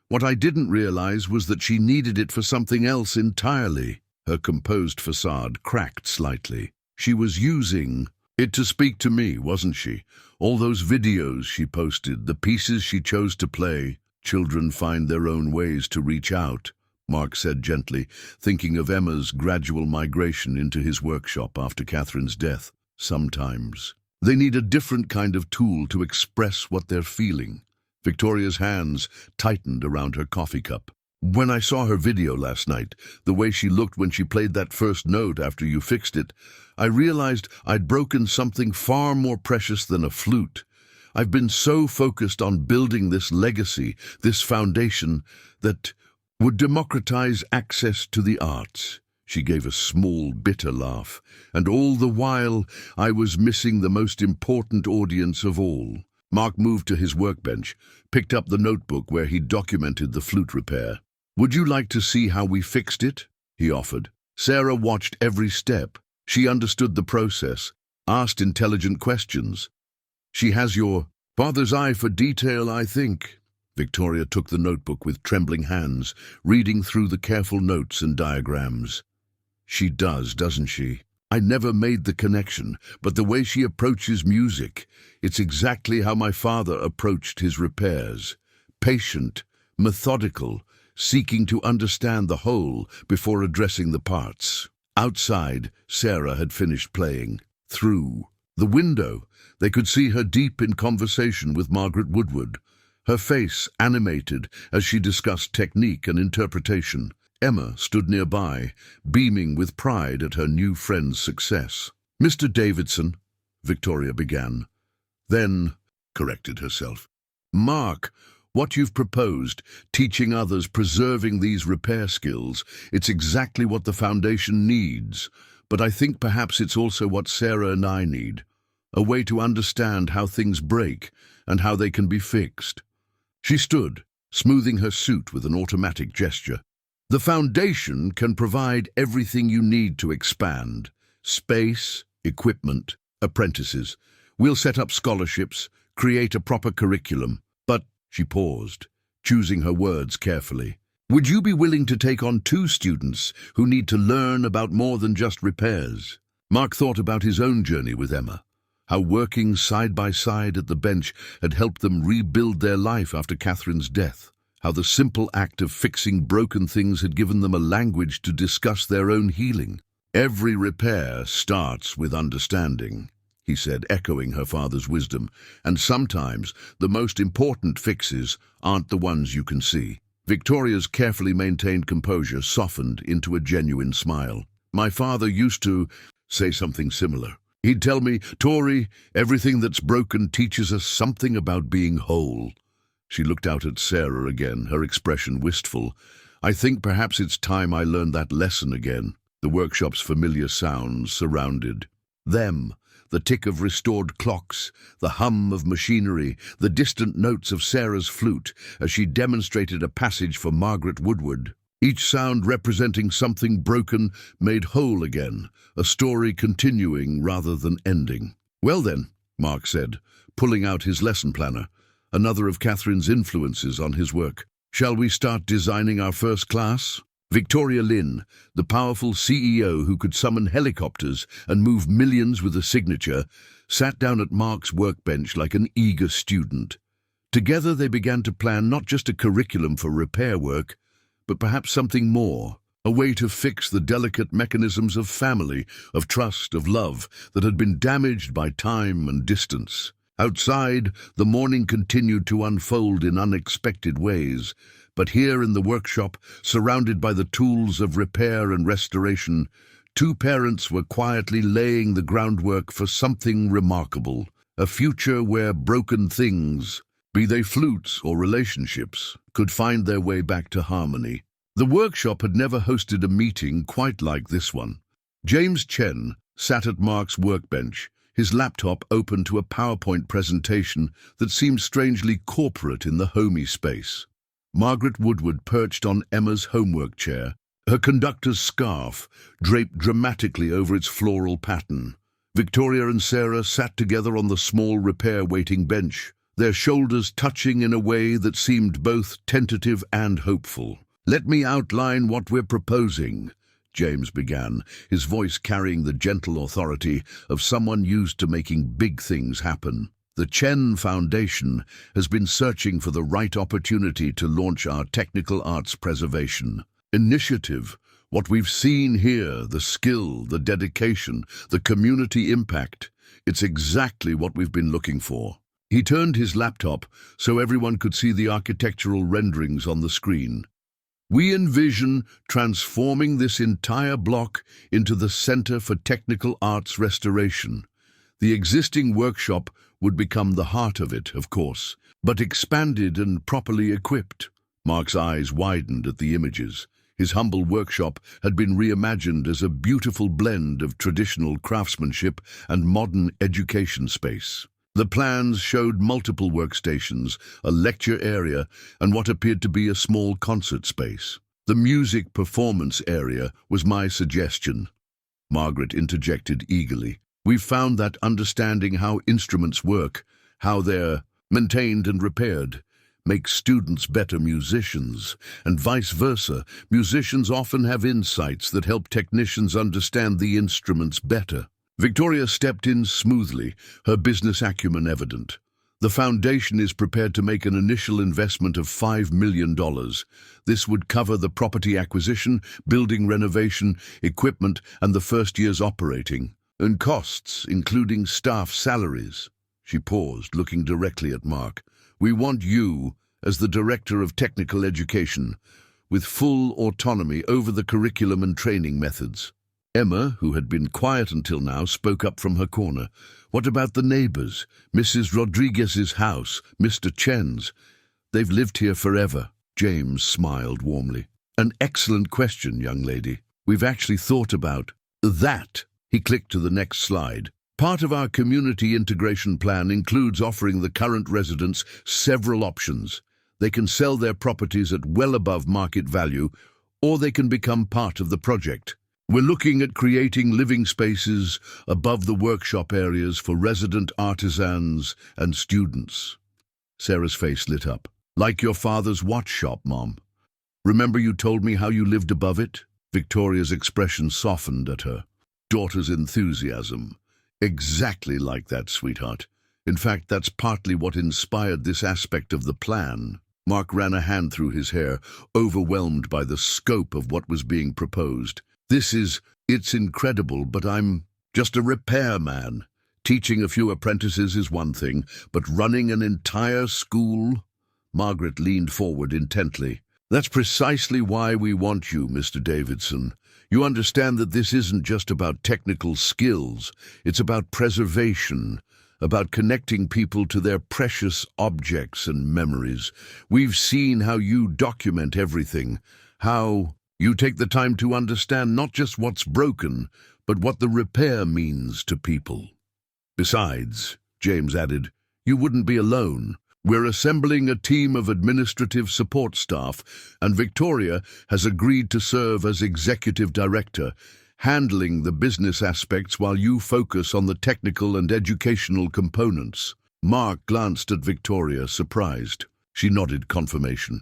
What I didn't realize was that she needed it for something else entirely." Her composed facade cracked slightly. "She was using it to speak to me, wasn't she? All those videos she posted, the pieces she chose to play. Children find their own ways to reach out," Mark said gently, thinking of Emma's gradual migration into his workshop after Catherine's death. "Sometimes they need a different kind of tool to express what they're feeling." Victoria's hands tightened around her coffee cup. "When I saw her video last night, the way she looked when she played that first note after you fixed it, I realized I'd broken something far more precious than a flute. I've been so focused on building this legacy, this foundation, that would democratize access to the arts." She gave a small, bitter laugh. "And all the while, I was missing the most important audience of all." Mark moved to his workbench, picked up the notebook where he documented the flute repair. "Would you like to see how we fixed it?" he offered. Sarah watched every step. She understood the process, asked intelligent questions. "She has your father's eye for detail, I think." Victoria took the notebook with trembling hands, reading through the careful notes and diagrams. "She does, doesn't she? I never made the connection, but the way she approaches music, it's exactly how my father approached his repairs. Patient, methodical, seeking to understand the whole before addressing the parts." Outside, Sarah had finished playing. Through the window, they could see her deep in conversation with Margaret Woodward, her face animated as she discussed technique and interpretation. Emma stood nearby, beaming with pride at her new friend's success. "Mr. Davidson," Victoria began, then corrected herself. "Mark, what you've proposed, teaching others, preserving these repair skills, it's exactly what the foundation needs. But I think perhaps it's also what Sarah and I need. A way to understand how things break and how they can be fixed." She stood, smoothing her suit with an automatic gesture. "The foundation can provide everything you need to expand: space, equipment, apprentices. We'll set up scholarships, create a proper curriculum. But, she paused, choosing her words carefully. Would you be willing to take on 2 students who need to learn about more than just repairs? Mark thought about his own journey with Emma, how working side by side at the bench had helped them rebuild their life after Catherine's death, how the simple act of fixing broken things had given them a language to discuss their own healing. Every repair starts with understanding, he said, echoing her father's wisdom, and sometimes the most important fixes aren't the ones you can see. Victoria's carefully maintained composure softened into a genuine smile. My father used to say something similar. He'd tell me, Tori, everything that's broken teaches us something about being whole. She looked out at Sarah again, her expression wistful. I think perhaps it's time I learned that lesson again. The workshop's familiar sounds surrounded them. The tick of restored clocks, the hum of machinery, the distant notes of Sarah's flute as she demonstrated a passage for Margaret Woodward. Each sound representing something broken made whole again, a story continuing rather than ending. Well then, Mark said, pulling out his lesson planner, another of Catherine's influences on his work. Shall we start designing our first class? Victoria Lynn, the powerful CEO who could summon helicopters and move millions with a signature, sat down at Mark's workbench like an eager student. Together they began to plan not just a curriculum for repair work, but perhaps something more, a way to fix the delicate mechanisms of family, of trust, of love that had been damaged by time and distance. Outside, the morning continued to unfold in unexpected ways, but here in the workshop, surrounded by the tools of repair and restoration, 2 parents were quietly laying the groundwork for something remarkable, a future where broken things, be they flutes or relationships, could find their way back to harmony. The workshop had never hosted a meeting quite like this one. James Chen sat at Mark's workbench, his laptop open to a PowerPoint presentation that seemed strangely corporate in the homey space. Margaret Woodward perched on Emma's homework chair, her conductor's scarf draped dramatically over its floral pattern. Victoria and Sarah sat together on the small repair-waiting bench, their shoulders touching in a way that seemed both tentative and hopeful. Let me outline what we're proposing, James began, his voice carrying the gentle authority of someone used to making big things happen. The Chen Foundation has been searching for the right opportunity to launch our technical arts preservation initiative. What we've seen here, the skill, the dedication, the community impact, it's exactly what we've been looking for. He turned his laptop so everyone could see the architectural renderings on the screen. We envision transforming this entire block into the Center for Technical Arts Restoration. The existing workshop would become the heart of it, of course, but expanded and properly equipped. Mark's eyes widened at the images. His humble workshop had been reimagined as a beautiful blend of traditional craftsmanship and modern education space. The plans showed multiple workstations, a lecture area, and what appeared to be a small concert space. The music performance area was my suggestion, Margaret interjected eagerly. We've found that understanding how instruments work, how they're maintained and repaired, makes students better musicians, and vice versa. Musicians often have insights that help technicians understand the instruments better. Victoria stepped in smoothly, her business acumen evident. The foundation is prepared to make an initial investment of $5 million. This would cover the property acquisition, building renovation, equipment, and the first year's operating, and costs, including staff salaries. She paused, looking directly at Mark. We want you, as the Director of Technical Education, with full autonomy over the curriculum and training methods. Emma, who had been quiet until now, spoke up from her corner. What about the neighbors? Mrs. Rodriguez's house, Mr. Chen's. They've lived here forever. James smiled warmly. An excellent question, young lady. We've actually thought about that. He clicked to the next slide. Part of our community integration plan includes offering the current residents several options. They can sell their properties at well above market value, or they can become part of the project. We're looking at creating living spaces above the workshop areas for resident artisans and students. Sarah's face lit up. Like your father's watch shop, Mom. Remember you told me how you lived above it? Victoria's expression softened at her daughter's enthusiasm. Exactly like that, sweetheart. In fact, that's partly what inspired this aspect of the plan. Mark ran a hand through his hair, overwhelmed by the scope of what was being proposed. It's incredible, but I'm just a repairman. Teaching a few apprentices is one thing, but running an entire school? Margaret leaned forward intently. That's precisely why we want you, Mr. Davidson. You understand that this isn't just about technical skills. It's about preservation, about connecting people to their precious objects and memories. We've seen how you document everything, how you take the time to understand not just what's broken, but what the repair means to people. Besides, James added, you wouldn't be alone. We're assembling a team of administrative support staff, and Victoria has agreed to serve as executive director, handling the business aspects while you focus on the technical and educational components. Mark glanced at Victoria, surprised. She nodded confirmation.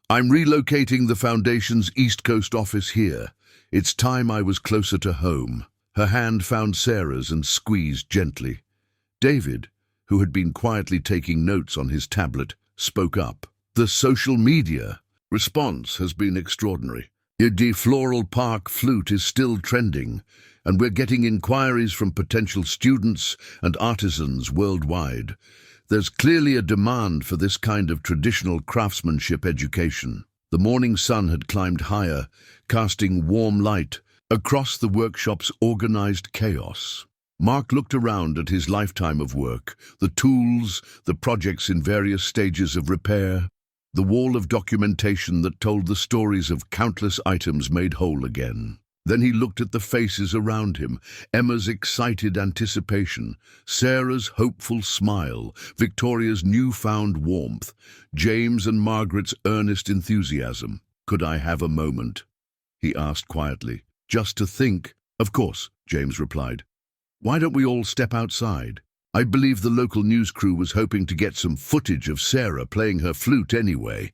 I'm relocating the Foundation's East Coast office here. It's time I was closer to home. Her hand found Sarah's and squeezed gently. David, who had been quietly taking notes on his tablet, spoke up. The social media response has been extraordinary. The Floral Park Flute is still trending, and we're getting inquiries from potential students and artisans worldwide. There's clearly a demand for this kind of traditional craftsmanship education. The morning sun had climbed higher, casting warm light across the workshop's organized chaos. Mark looked around at his lifetime of work, the tools, the projects in various stages of repair, the wall of documentation that told the stories of countless items made whole again. Then he looked at the faces around him, Emma's excited anticipation, Sarah's hopeful smile, Victoria's newfound warmth, James and Margaret's earnest enthusiasm. Could I have a moment? He asked quietly. Just to think. Of course, James replied. Why don't we all step outside? I believe the local news crew was hoping to get some footage of Sarah playing her flute anyway.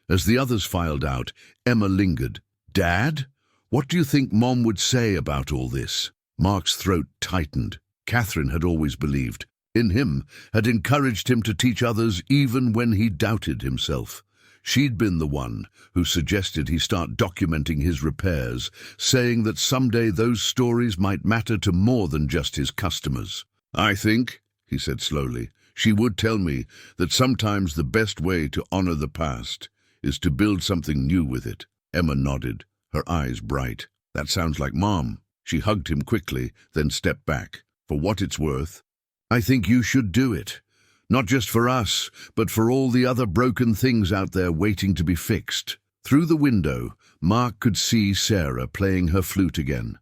As the others filed out, Emma lingered. Dad? What do you think Mom would say about all this? Mark's throat tightened. Catherine had always believed in him, had encouraged him to teach others even when he doubted himself. She'd been the one who suggested he start documenting his repairs, saying that someday those stories might matter to more than just his customers. I think, he said slowly, she would tell me that sometimes the best way to honor the past is to build something new with it. Emma nodded, her eyes bright. That sounds like Mom. She hugged him quickly, then stepped back. For what it's worth, I think you should do it. Not just for us, but for all the other broken things out there waiting to be fixed. Through the window, Mark could see Sarah playing her flute again,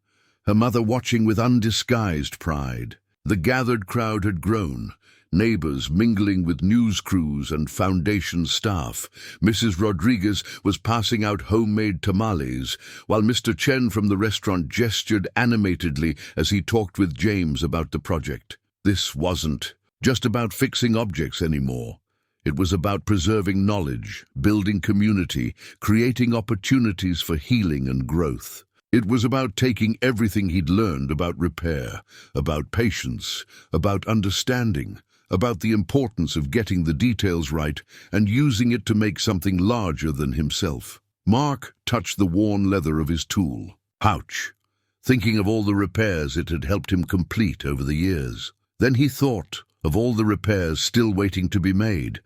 her mother watching with undisguised pride. The gathered crowd had grown, neighbors mingling with news crews and foundation staff. Mrs. Rodriguez was passing out homemade tamales, while Mr. Chen from the restaurant gestured animatedly as he talked with James about the project. This wasn't just about fixing objects anymore. It was about preserving knowledge, building community, creating opportunities for healing and growth. It was about taking everything he'd learned about repair, about patience, about understanding, about the importance of getting the details right and using it to make something larger than himself. Mark touched the worn leather of his tool. Ouch! Thinking of all the repairs it had helped him complete over the years. Then he thought of all the repairs still waiting to be made,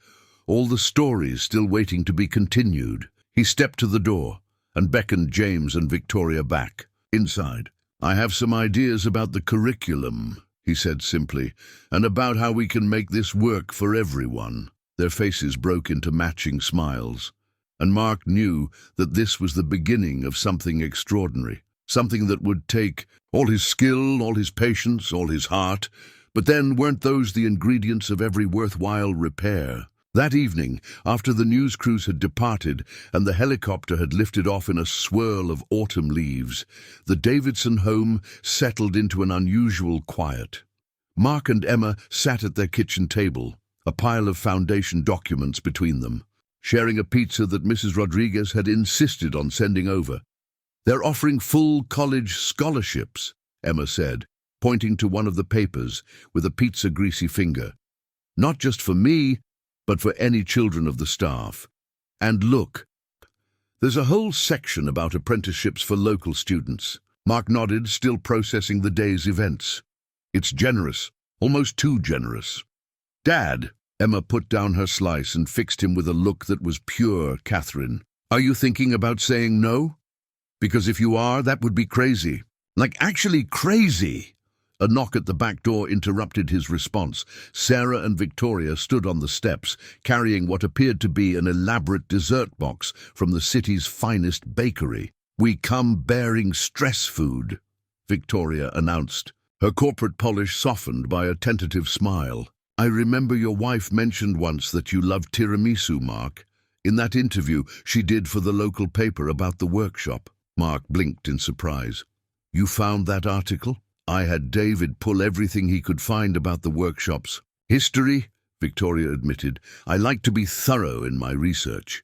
all the stories still waiting to be continued. He stepped to the door and beckoned James and Victoria back. Inside. I have some ideas about the curriculum, he said simply, and about how we can make this work for everyone. Their faces broke into matching smiles, and Mark knew that this was the beginning of something extraordinary, something that would take all his skill, all his patience, all his heart. But then, weren't those the ingredients of every worthwhile repair? That evening, after the news crews had departed and the helicopter had lifted off in a swirl of autumn leaves, the Davidson home settled into an unusual quiet. Mark and Emma sat at their kitchen table, a pile of foundation documents between them, sharing a pizza that Mrs. Rodriguez had insisted on sending over. "They're offering full college scholarships," Emma said, pointing to one of the papers with a pizza-greasy finger. "Not just for me, but for any children of the staff. And look, there's a whole section about apprenticeships for local students." Mark nodded, still processing the day's events. "It's generous, almost too generous." "Dad," Emma put down her slice and fixed him with a look that was pure Catherine. "Are you thinking about saying no? Because if you are, that would be crazy. Like actually crazy." A knock at the back door interrupted his response. Sarah and Victoria stood on the steps, carrying what appeared to be an elaborate dessert box from the city's finest bakery. "We come bearing stress food," Victoria announced, her corporate polish softened by a tentative smile. "I remember your wife mentioned once that you loved tiramisu, Mark, in that interview she did for the local paper about the workshop." Mark blinked in surprise. "You found that article?" "I had David pull everything he could find about the workshop's history," Victoria admitted. "I like to be thorough in my research."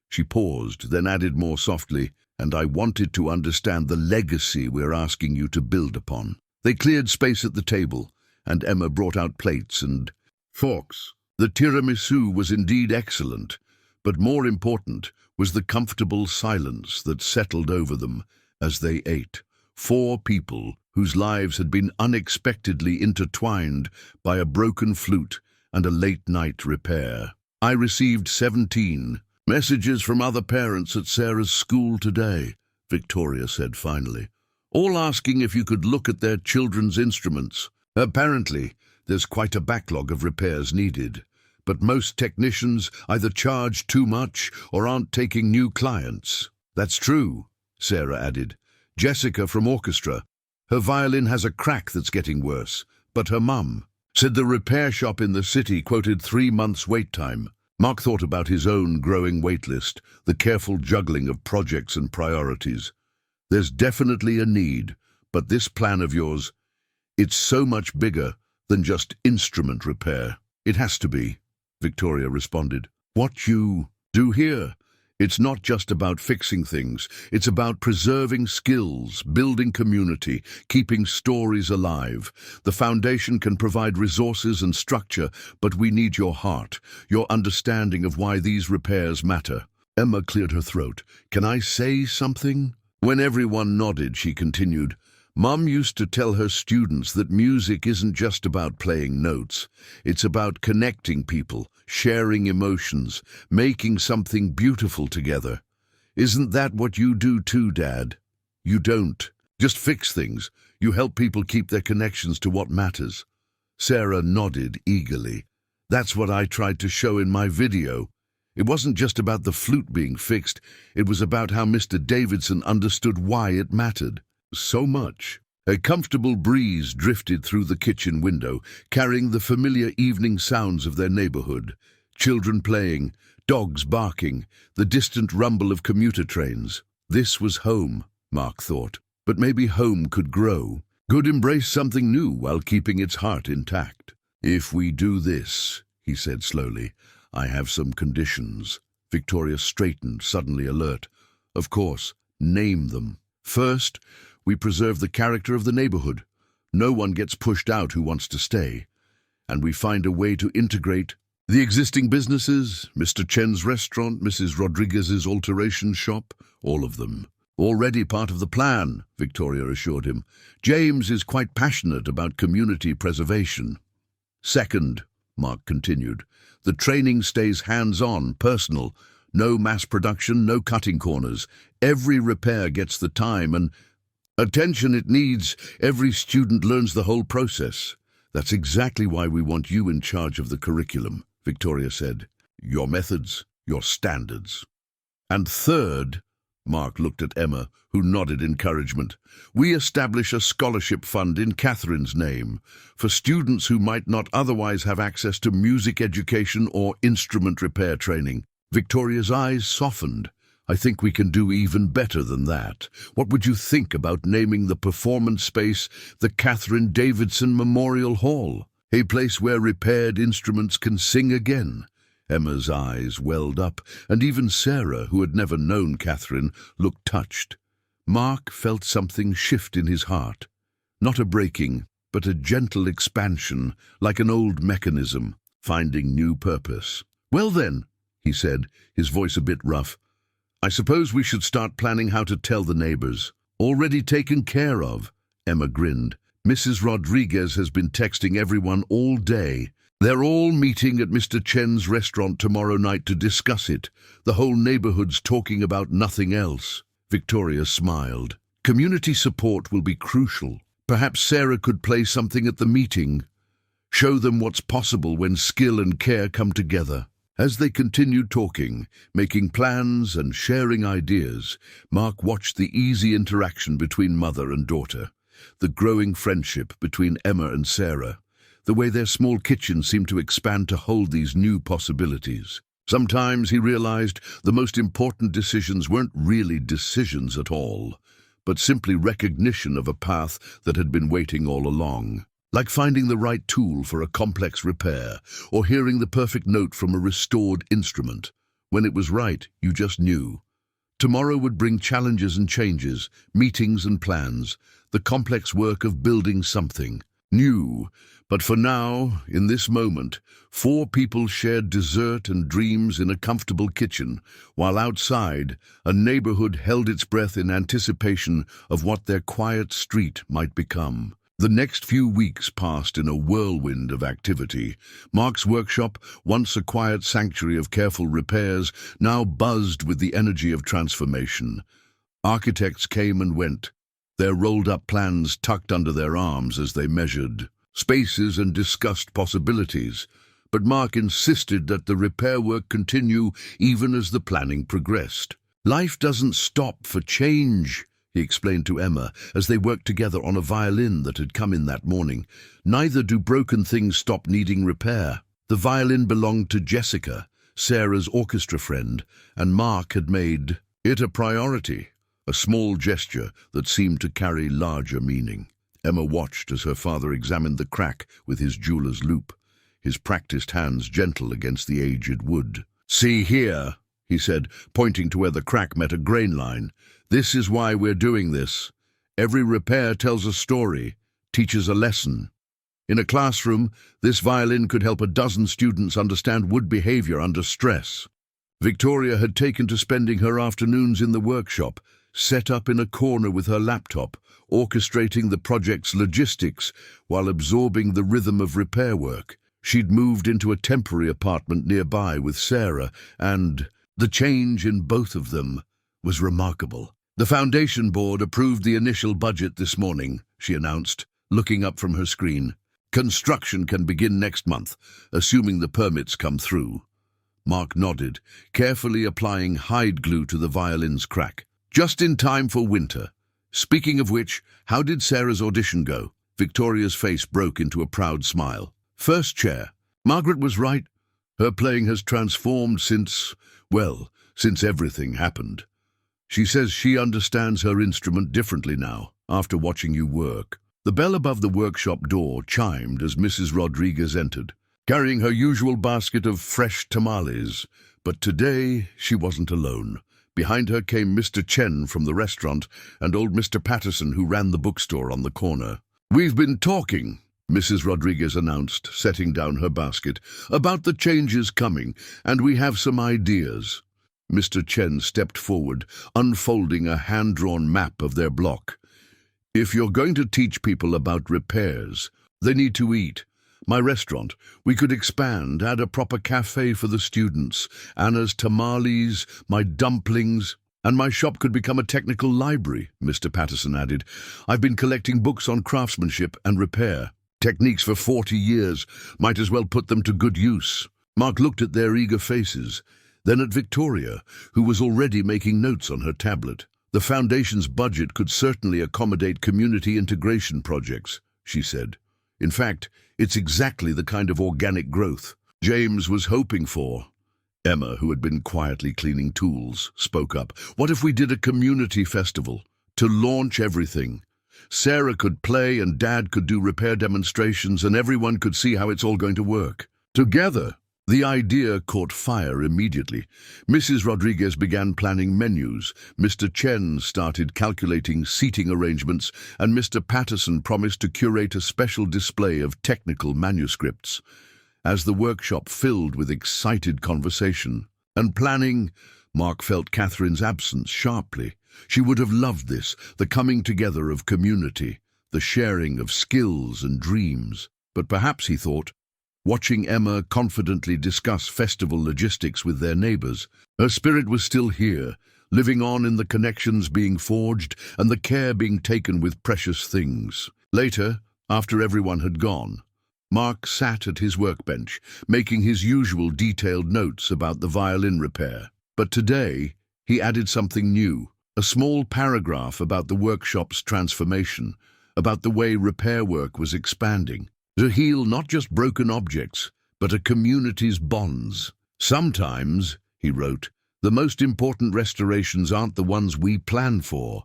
She paused, then added more softly, "And I wanted to understand the legacy we're asking you to build upon." They cleared space at the table, and Emma brought out plates and forks. The tiramisu was indeed excellent, but more important was the comfortable silence that settled over them as they ate. Four people whose lives had been unexpectedly intertwined by a broken flute and a late-night repair. "I received 17 messages from other parents at Sarah's school today," Victoria said finally, "all asking if you could look at their children's instruments. Apparently, there's quite a backlog of repairs needed, but most technicians either charge too much or aren't taking new clients." "That's true," Sarah added. "Jessica from orchestra, her violin has a crack that's getting worse, but her mum said the repair shop in the city quoted 3 months wait time." Mark thought about his own growing wait list, the careful juggling of projects and priorities. "There's definitely a need, but this plan of yours, it's so much bigger than just instrument repair." "It has to be," Victoria responded. "What you do here, it's not just about fixing things. It's about preserving skills, building community, keeping stories alive. The foundation can provide resources and structure, but we need your heart, your understanding of why these repairs matter." Emma cleared her throat. "Can I say something?" When everyone nodded, she continued, "Mum used to tell her students that music isn't just about playing notes. It's about connecting people, sharing emotions, making something beautiful together. Isn't that what you do too, Dad? You don't just fix things. You help people keep their connections to what matters." Sarah nodded eagerly. "That's what I tried to show in my video. It wasn't just about the flute being fixed. It was about how Mr. Davidson understood why it mattered so much." A comfortable breeze drifted through the kitchen window, carrying the familiar evening sounds of their neighborhood. Children playing, dogs barking, the distant rumble of commuter trains. This was home, Mark thought. But maybe home could grow, could embrace something new while keeping its heart intact. "If we do this," he said slowly, "I have some conditions." Victoria straightened, suddenly alert. "Of course, name them." "First, we preserve the character of the neighborhood. No one gets pushed out who wants to stay. And we find a way to integrate the existing businesses, Mr. Chen's restaurant, Mrs. Rodriguez's alteration shop, all of them. "Already part of the plan," Victoria assured him. "James is quite passionate about community preservation." "Second," Mark continued, "the training stays hands-on, personal. No mass production, no cutting corners. Every repair gets the time and attention it needs. Every student learns the whole process." "That's exactly why we want you in charge of the curriculum," Victoria said. "Your methods, your standards." "And third," Mark looked at Emma, who nodded encouragement. We establish a scholarship fund in Catherine's name for students who might not otherwise have access to music education or instrument repair training. Victoria's eyes softened. I think we can do even better than that. What would you think about naming the performance space the Catherine Davidson Memorial Hall? A place where repaired instruments can sing again. Emma's eyes welled up, and even Sarah, who had never known Catherine, looked touched. Mark felt something shift in his heart. Not a breaking, but a gentle expansion, like an old mechanism, finding new purpose. Well then, he said, his voice a bit rough, I suppose we should start planning how to tell the neighbors. Already taken care of, Emma grinned. Mrs. Rodriguez has been texting everyone all day. They're all meeting at Mr. Chen's restaurant tomorrow night to discuss it. The whole neighborhood's talking about nothing else. Victoria smiled. Community support will be crucial. Perhaps Sarah could play something at the meeting. Show them what's possible when skill and care come together. As they continued talking, making plans and sharing ideas, Mark watched the easy interaction between mother and daughter, the growing friendship between Emma and Sarah, the way their small kitchen seemed to expand to hold these new possibilities. Sometimes he realized the most important decisions weren't really decisions at all, but simply recognition of a path that had been waiting all along. Like finding the right tool for a complex repair, or hearing the perfect note from a restored instrument. When it was right, you just knew. Tomorrow would bring challenges and changes, meetings and plans, the complex work of building something new. But for now, in this moment, 4 people shared dessert and dreams in a comfortable kitchen, while outside, a neighborhood held its breath in anticipation of what their quiet street might become. The next few weeks passed in a whirlwind of activity. Mark's workshop, once a quiet sanctuary of careful repairs, now buzzed with the energy of transformation. Architects came and went, their rolled-up plans tucked under their arms as they measured spaces and discussed possibilities. But Mark insisted that the repair work continue even as the planning progressed. Life doesn't stop for change, he explained to Emma as they worked together on a violin that had come in that morning. Neither do broken things stop needing repair. The violin belonged to Jessica, Sarah's orchestra friend, and Mark had made it a priority, a small gesture that seemed to carry larger meaning. Emma watched as her father examined the crack with his jeweler's loupe, his practiced hands gentle against the aged wood. "See here," he said, pointing to where the crack met a grain line. "This is why we're doing this. Every repair tells a story, teaches a lesson. In a classroom, this violin could help a dozen students understand wood behavior under stress." Victoria had taken to spending her afternoons in the workshop, set up in a corner with her laptop, orchestrating the project's logistics while absorbing the rhythm of repair work. She'd moved into a temporary apartment nearby with Sarah, and the change in both of them was remarkable. "The foundation board approved the initial budget this morning," she announced, looking up from her screen. "Construction can begin next month, assuming the permits come through." Mark nodded, carefully applying hide glue to the violin's crack. "Just in time for winter. Speaking of which, how did Sarah's audition go?" Victoria's face broke into a proud smile. "First chair. Margaret was right. Her playing has transformed since everything happened. She says she understands her instrument differently now, after watching you work." The bell above the workshop door chimed as Mrs. Rodriguez entered, carrying her usual basket of fresh tamales. But today she wasn't alone. Behind her came Mr. Chen from the restaurant and old Mr. Patterson, who ran the bookstore on the corner. "We've been talking," Mrs. Rodriguez announced, setting down her basket, "about the changes coming, and we have some ideas." Mr. Chen stepped forward, unfolding a hand-drawn map of their block. "If you're going to teach people about repairs, they need to eat. My restaurant, we could expand, add a proper cafe for the students, Anna's tamales, my dumplings, and my shop could become a technical library," Mr. Patterson added. "I've been collecting books on craftsmanship and repair techniques for 40 years. Might as well put them to good use." Mark looked at their eager faces. then at Victoria, who was already making notes on her tablet. The Foundation's budget could certainly accommodate community integration projects, she said. In fact, it's exactly the kind of organic growth James was hoping for. Emma, who had been quietly cleaning tools, spoke up. What if we did a community festival to launch everything? Sarah could play and Dad could do repair demonstrations and everyone could see how it's all going to work. Together, the idea caught fire immediately. Mrs. Rodriguez began planning menus, Mr. Chen started calculating seating arrangements, and Mr. Patterson promised to curate a special display of technical manuscripts. As the workshop filled with excited conversation and planning, Mark felt Catherine's absence sharply. She would have loved this, the coming together of community, the sharing of skills and dreams. But perhaps, he thought, watching Emma confidently discuss festival logistics with their neighbors, her spirit was still here, living on in the connections being forged and the care being taken with precious things. Later, after everyone had gone, Mark sat at his workbench, making his usual detailed notes about the violin repair. But today, he added something new, a small paragraph about the workshop's transformation, about the way repair work was expanding, to heal not just broken objects, but a community's bonds. Sometimes, he wrote, the most important restorations aren't the ones we plan for,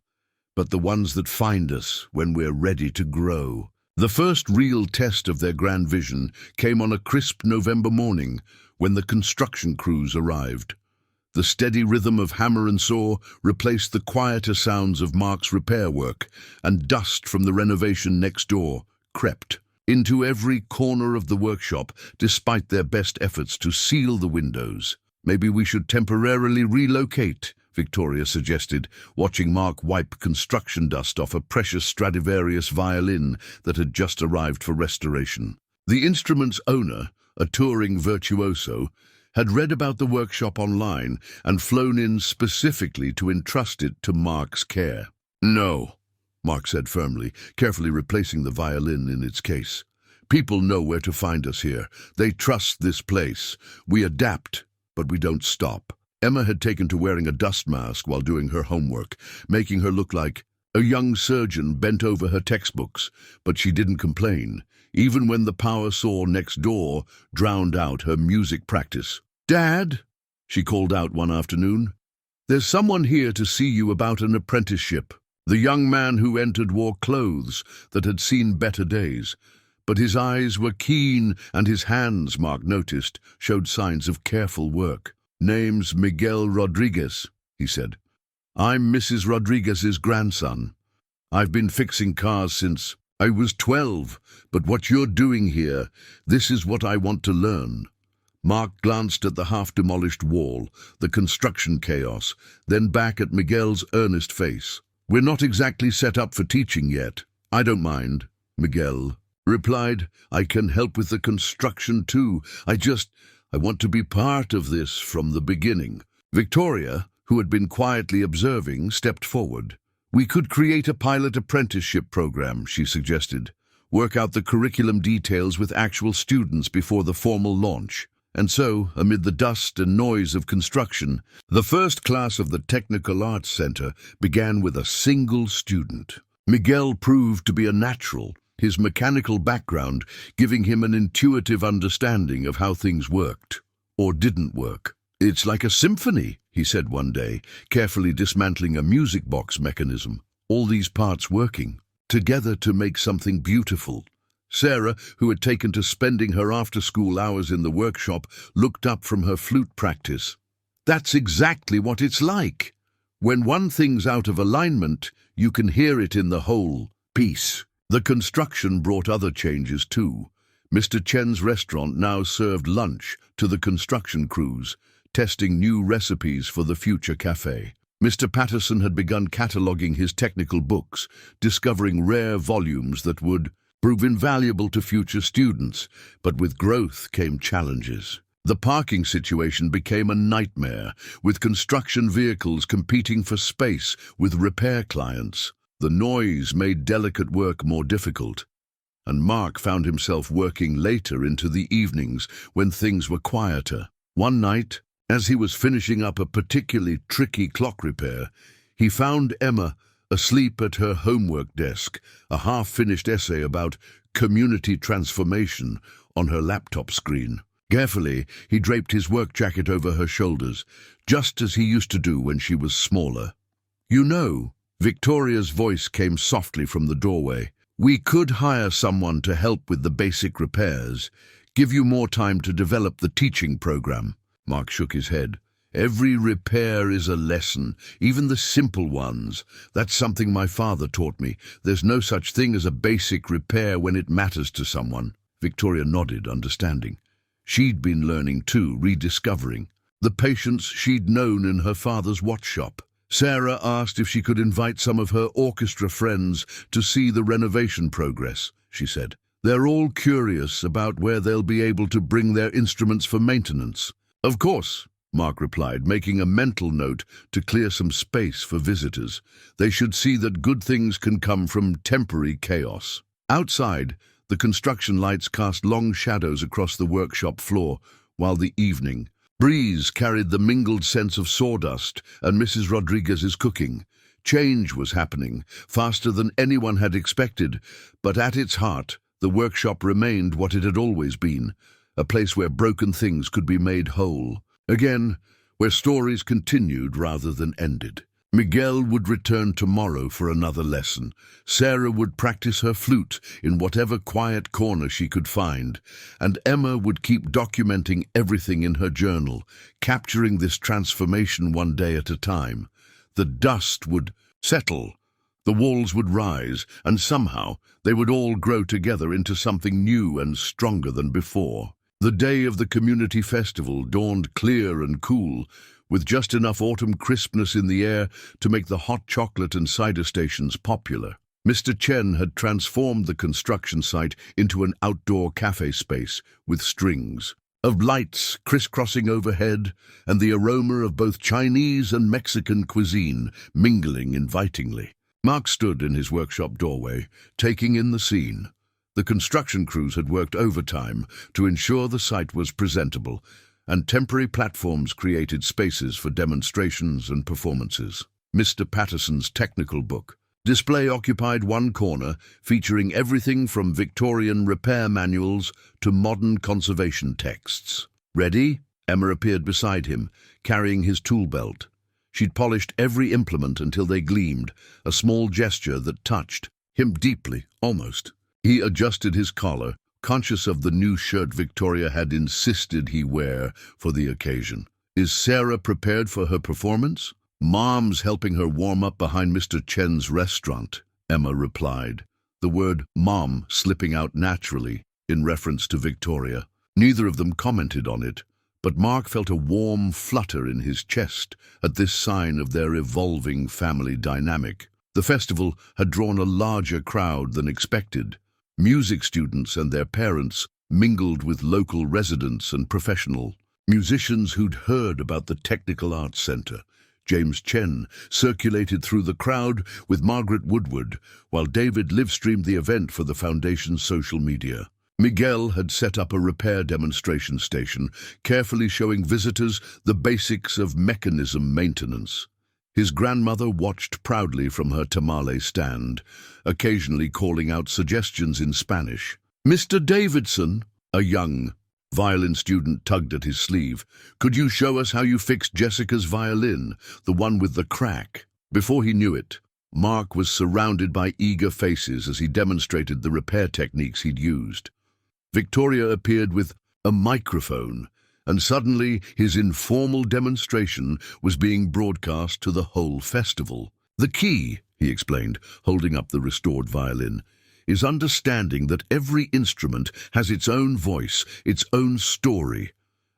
but the ones that find us when we're ready to grow. The first real test of their grand vision came on a crisp November morning when the construction crews arrived. The steady rhythm of hammer and saw replaced the quieter sounds of Mark's repair work, and dust from the renovation next door crept into every corner of the workshop despite their best efforts to seal the windows. Maybe we should temporarily relocate, Victoria suggested, watching Mark wipe construction dust off a precious Stradivarius violin that had just arrived for restoration. The instrument's owner, a touring virtuoso, had read about the workshop online and flown in specifically to entrust it to Mark's care. No, Mark said firmly, carefully replacing the violin in its case. People know where to find us here. They trust this place. We adapt, but we don't stop. Emma had taken to wearing a dust mask while doing her homework, making her look like a young surgeon bent over her textbooks, but she didn't complain, even when the power saw next door drowned out her music practice. "Dad," she called out one afternoon, "there's someone here to see you about an apprenticeship." The young man who entered wore clothes that had seen better days, but his eyes were keen and his hands, Mark noticed, showed signs of careful work. "Name's Miguel Rodriguez," he said. "I'm Mrs. Rodriguez's grandson. I've been fixing cars since I was 12, but what you're doing here, this is what I want to learn." Mark glanced at the half-demolished wall, the construction chaos, then back at Miguel's earnest face. "We're not exactly set up for teaching yet." "I don't mind," Miguel replied. "I can help with the construction too. I want to be part of this from the beginning." Victoria, who had been quietly observing, stepped forward. "We could create a pilot apprenticeship program," she suggested. "Work out the curriculum details with actual students before the formal launch." And so, amid the dust and noise of construction, the first class of the Technical Arts Center began with a single student. Miguel proved to be a natural, his mechanical background giving him an intuitive understanding of how things worked, or didn't work. "It's like a symphony," he said one day, carefully dismantling a music box mechanism. "All these parts working together to make something beautiful." Sarah, who had taken to spending her after-school hours in the workshop, looked up from her flute practice. "That's exactly what it's like. When one thing's out of alignment, you can hear it in the whole piece." The construction brought other changes too. Mr. Chen's restaurant now served lunch to the construction crews, testing new recipes for the future cafe. Mr. Patterson had begun cataloguing his technical books, discovering rare volumes that would prove invaluable to future students, but with growth came challenges. The parking situation became a nightmare, with construction vehicles competing for space with repair clients. The noise made delicate work more difficult, and Mark found himself working later into the evenings when things were quieter. One night, As he was finishing up a particularly tricky clock repair, he found Emma asleep at her homework desk, a half-finished essay about community transformation on her laptop screen. Carefully, he draped his work jacket over her shoulders, just as he used to do when she was smaller. "You know," Victoria's voice came softly from the doorway, "we could hire someone to help with the basic repairs, give you more time to develop the teaching program." Mark shook his head. "Every repair is a lesson, even the simple ones. That's something my father taught me. There's no such thing as a basic repair when it matters to someone." Victoria nodded, understanding. She'd been learning too, rediscovering the patience she'd known in her father's watch shop. Sarah asked if she could invite some of her orchestra friends to see the renovation progress, she said. "They're all curious about where they'll be able to bring their instruments for maintenance." "Of course," Mark replied, making a mental note to clear some space for visitors. They should see that good things can come from temporary chaos. Outside, the construction lights cast long shadows across the workshop floor, while the evening breeze carried the mingled sense of sawdust and Mrs. Rodriguez's cooking. Change was happening, faster than anyone had expected, but at its heart, the workshop remained what it had always been, a place where broken things could be made whole. Again, where stories continued rather than ended. Miguel would return tomorrow for another lesson. Sarah would practice her flute in whatever quiet corner she could find, and Emma would keep documenting everything in her journal, capturing this transformation one day at a time. The dust would settle, the walls would rise, and somehow they would all grow together into something new and stronger than before. The day of the community festival dawned clear and cool, with just enough autumn crispness in the air to make the hot chocolate and cider stations popular. Mr. Chen had transformed the construction site into an outdoor cafe space with strings of lights crisscrossing overhead and the aroma of both Chinese and Mexican cuisine mingling invitingly. Mark stood in his workshop doorway, taking in the scene. The construction crews had worked overtime to ensure the site was presentable, and temporary platforms created spaces for demonstrations and performances. Mr. Patterson's technical book display occupied one corner, featuring everything from Victorian repair manuals to modern conservation texts. "Ready?" Emma appeared beside him, carrying his tool belt. She'd polished every implement until they gleamed, a small gesture that touched him deeply, almost. He adjusted his collar, conscious of the new shirt Victoria had insisted he wear for the occasion. "Is Sarah prepared for her performance?" "Mom's helping her warm up behind Mr. Chen's restaurant," Emma replied, the word "mom" slipping out naturally in reference to Victoria. Neither of them commented on it, but Mark felt a warm flutter in his chest at this sign of their evolving family dynamic. The festival had drawn a larger crowd than expected. Music students and their parents mingled with local residents and professional musicians who'd heard about the Technical Arts Center. James Chen circulated through the crowd with Margaret Woodward, while David live-streamed the event for the Foundation's social media. Miguel had set up a repair demonstration station, carefully showing visitors the basics of mechanism maintenance. His grandmother watched proudly from her tamale stand, occasionally calling out suggestions in Spanish. "Mr. Davidson," a young violin student tugged at his sleeve, "could you show us how you fixed Jessica's violin, the one with the crack?" Before he knew it, Mark was surrounded by eager faces as he demonstrated the repair techniques he'd used. Victoria appeared with a microphone, and suddenly his informal demonstration was being broadcast to the whole festival. "The key," he explained, holding up the restored violin, "is understanding that every instrument has its own voice, its own story.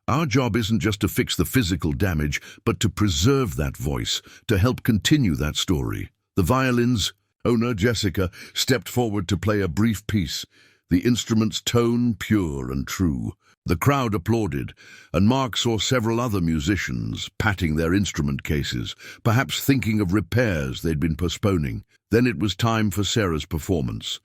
Our job isn't just to fix the physical damage, but to preserve that voice, to help continue that story." The violin's owner, Jessica, stepped forward to play a brief piece, the instrument's tone pure and true. The crowd applauded, and Mark saw several other musicians patting their instrument cases, perhaps thinking of repairs they'd been postponing. Then it was time for Sarah's performance.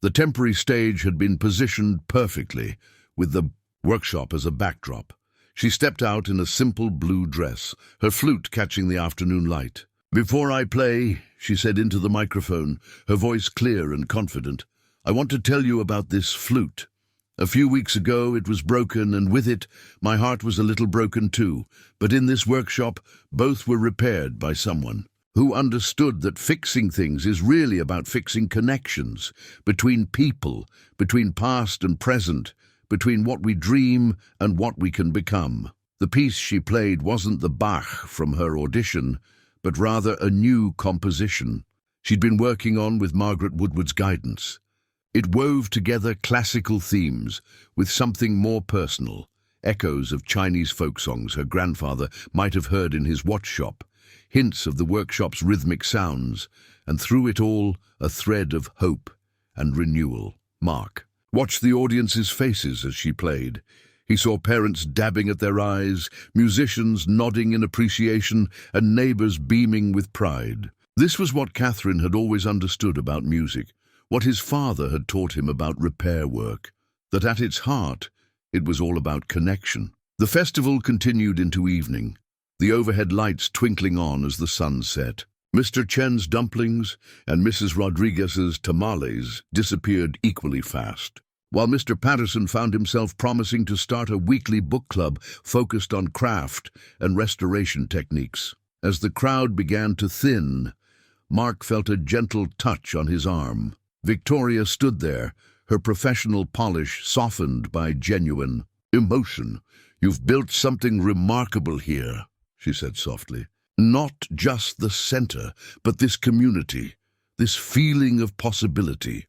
The temporary stage had been positioned perfectly, with the workshop as a backdrop. She stepped out in a simple blue dress, her flute catching the afternoon light. "Before I play," she said into the microphone, her voice clear and confident, "I want to tell you about this flute. A few weeks ago it was broken, and with it my heart was a little broken too. But in this workshop both were repaired by someone who understood that fixing things is really about fixing connections between people, between past and present, between what we dream and what we can become." The piece she played wasn't the Bach from her audition, but rather a new composition she'd been working on with Margaret Woodward's guidance. It wove together classical themes with something more personal, echoes of Chinese folk songs her grandfather might have heard in his watch shop, hints of the workshop's rhythmic sounds, and through it all, a thread of hope and renewal. Mark watched the audience's faces as she played. He saw parents dabbing at their eyes, musicians nodding in appreciation, and neighbours beaming with pride. This was what Catherine had always understood about music, what his father had taught him about repair work, that at its heart, it was all about connection. The festival continued into evening, the overhead lights twinkling on as the sun set. Mr. Chen's dumplings and Mrs. Rodriguez's tamales disappeared equally fast, while Mr. Patterson found himself promising to start a weekly book club focused on craft and restoration techniques. As the crowd began to thin, Mark felt a gentle touch on his arm. Victoria stood there, her professional polish softened by genuine emotion. "You've built something remarkable here," she said softly. "Not just the center, but this community, this feeling of possibility."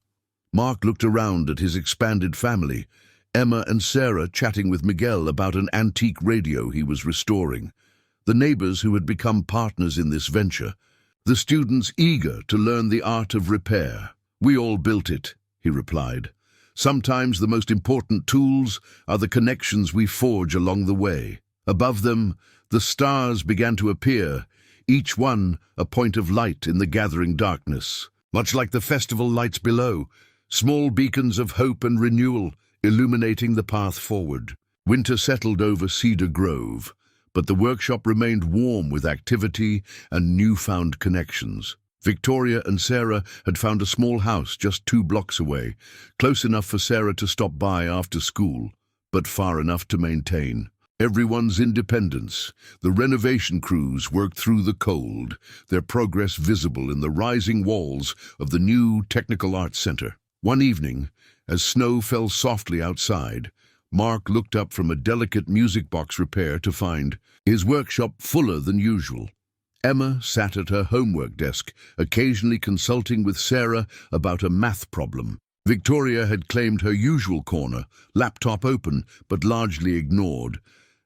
Mark looked around at his expanded family, Emma and Sarah chatting with Miguel about an antique radio he was restoring, the neighbors who had become partners in this venture, the students eager to learn the art of repair. "We all built it," he replied. "Sometimes the most important tools are the connections we forge along the way." Above them, the stars began to appear, each one a point of light in the gathering darkness. Much like the festival lights below, small beacons of hope and renewal illuminating the path forward. Winter settled over Cedar Grove, but the workshop remained warm with activity and newfound connections. Victoria and Sarah had found a small house just 2 blocks away, close enough for Sarah to stop by after school, but far enough to maintain everyone's independence. The renovation crews worked through the cold, their progress visible in the rising walls of the new Technical Arts Center. One evening, as snow fell softly outside, Mark looked up from a delicate music box repair to find his workshop fuller than usual. Emma sat at her homework desk, occasionally consulting with Sarah about a math problem. Victoria had claimed her usual corner, laptop open but largely ignored,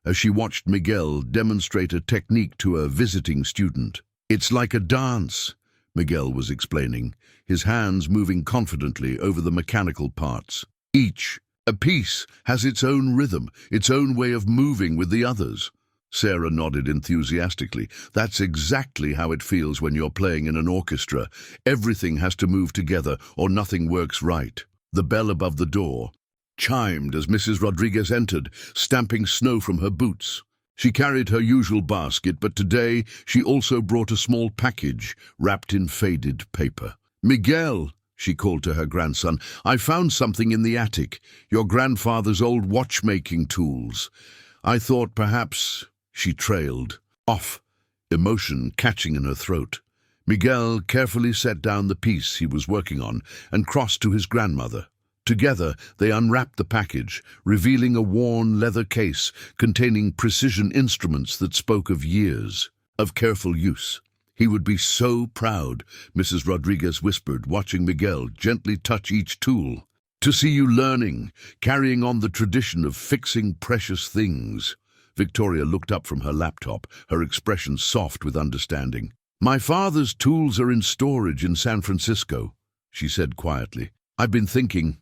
as she watched Miguel demonstrate a technique to a visiting student. "It's like a dance," Miguel was explaining, his hands moving confidently over the mechanical parts. "Each, a piece, has its own rhythm, its own way of moving with the others." Sarah nodded enthusiastically. "That's exactly how it feels when you're playing in an orchestra. Everything has to move together or nothing works right." The bell above the door chimed as Mrs. Rodriguez entered, stamping snow from her boots. She carried her usual basket, but today she also brought a small package wrapped in faded paper. "Miguel," she called to her grandson, "I found something in the attic, your grandfather's old watchmaking tools. I thought perhaps—" She trailed off, emotion catching in her throat. Miguel carefully set down the piece he was working on and crossed to his grandmother. Together, they unwrapped the package, revealing a worn leather case containing precision instruments that spoke of years of careful use. "He would be so proud," Mrs. Rodriguez whispered, watching Miguel gently touch each tool. "To see you learning, carrying on the tradition of fixing precious things." Victoria looked up from her laptop, her expression soft with understanding. "My father's tools are in storage in San Francisco," she said quietly. "I've been thinking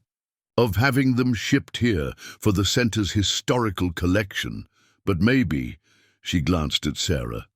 of having them shipped here for the center's historical collection, but maybe," she glanced at Sarah,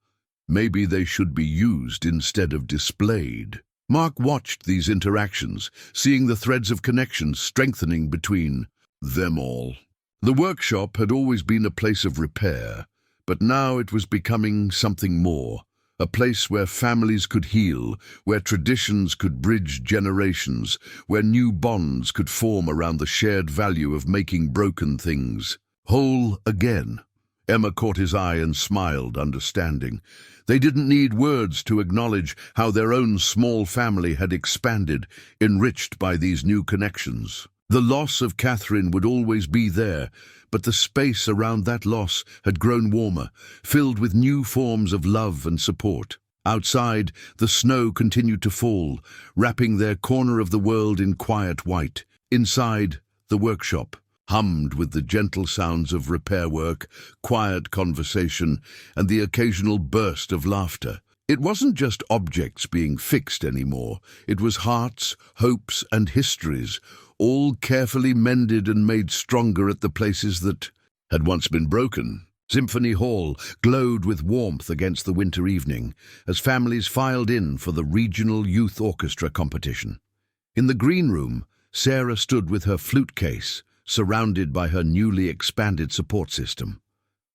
"maybe they should be used instead of displayed." Mark watched these interactions, seeing the threads of connection strengthening between them all. The workshop had always been a place of repair, but now it was becoming something more. A place where families could heal, where traditions could bridge generations, where new bonds could form around the shared value of making broken things whole again. Emma caught his eye and smiled, understanding. They didn't need words to acknowledge how their own small family had expanded, enriched by these new connections. The loss of Catherine would always be there, but the space around that loss had grown warmer, filled with new forms of love and support. Outside, the snow continued to fall, wrapping their corner of the world in quiet white. Inside, the workshop hummed with the gentle sounds of repair work, quiet conversation, and the occasional burst of laughter. It wasn't just objects being fixed anymore. It was hearts, hopes, and histories, all carefully mended and made stronger at the places that had once been broken. Symphony Hall glowed with warmth against the winter evening as families filed in for the regional youth orchestra competition. In the green room, Sarah stood with her flute case, surrounded by her newly expanded support system.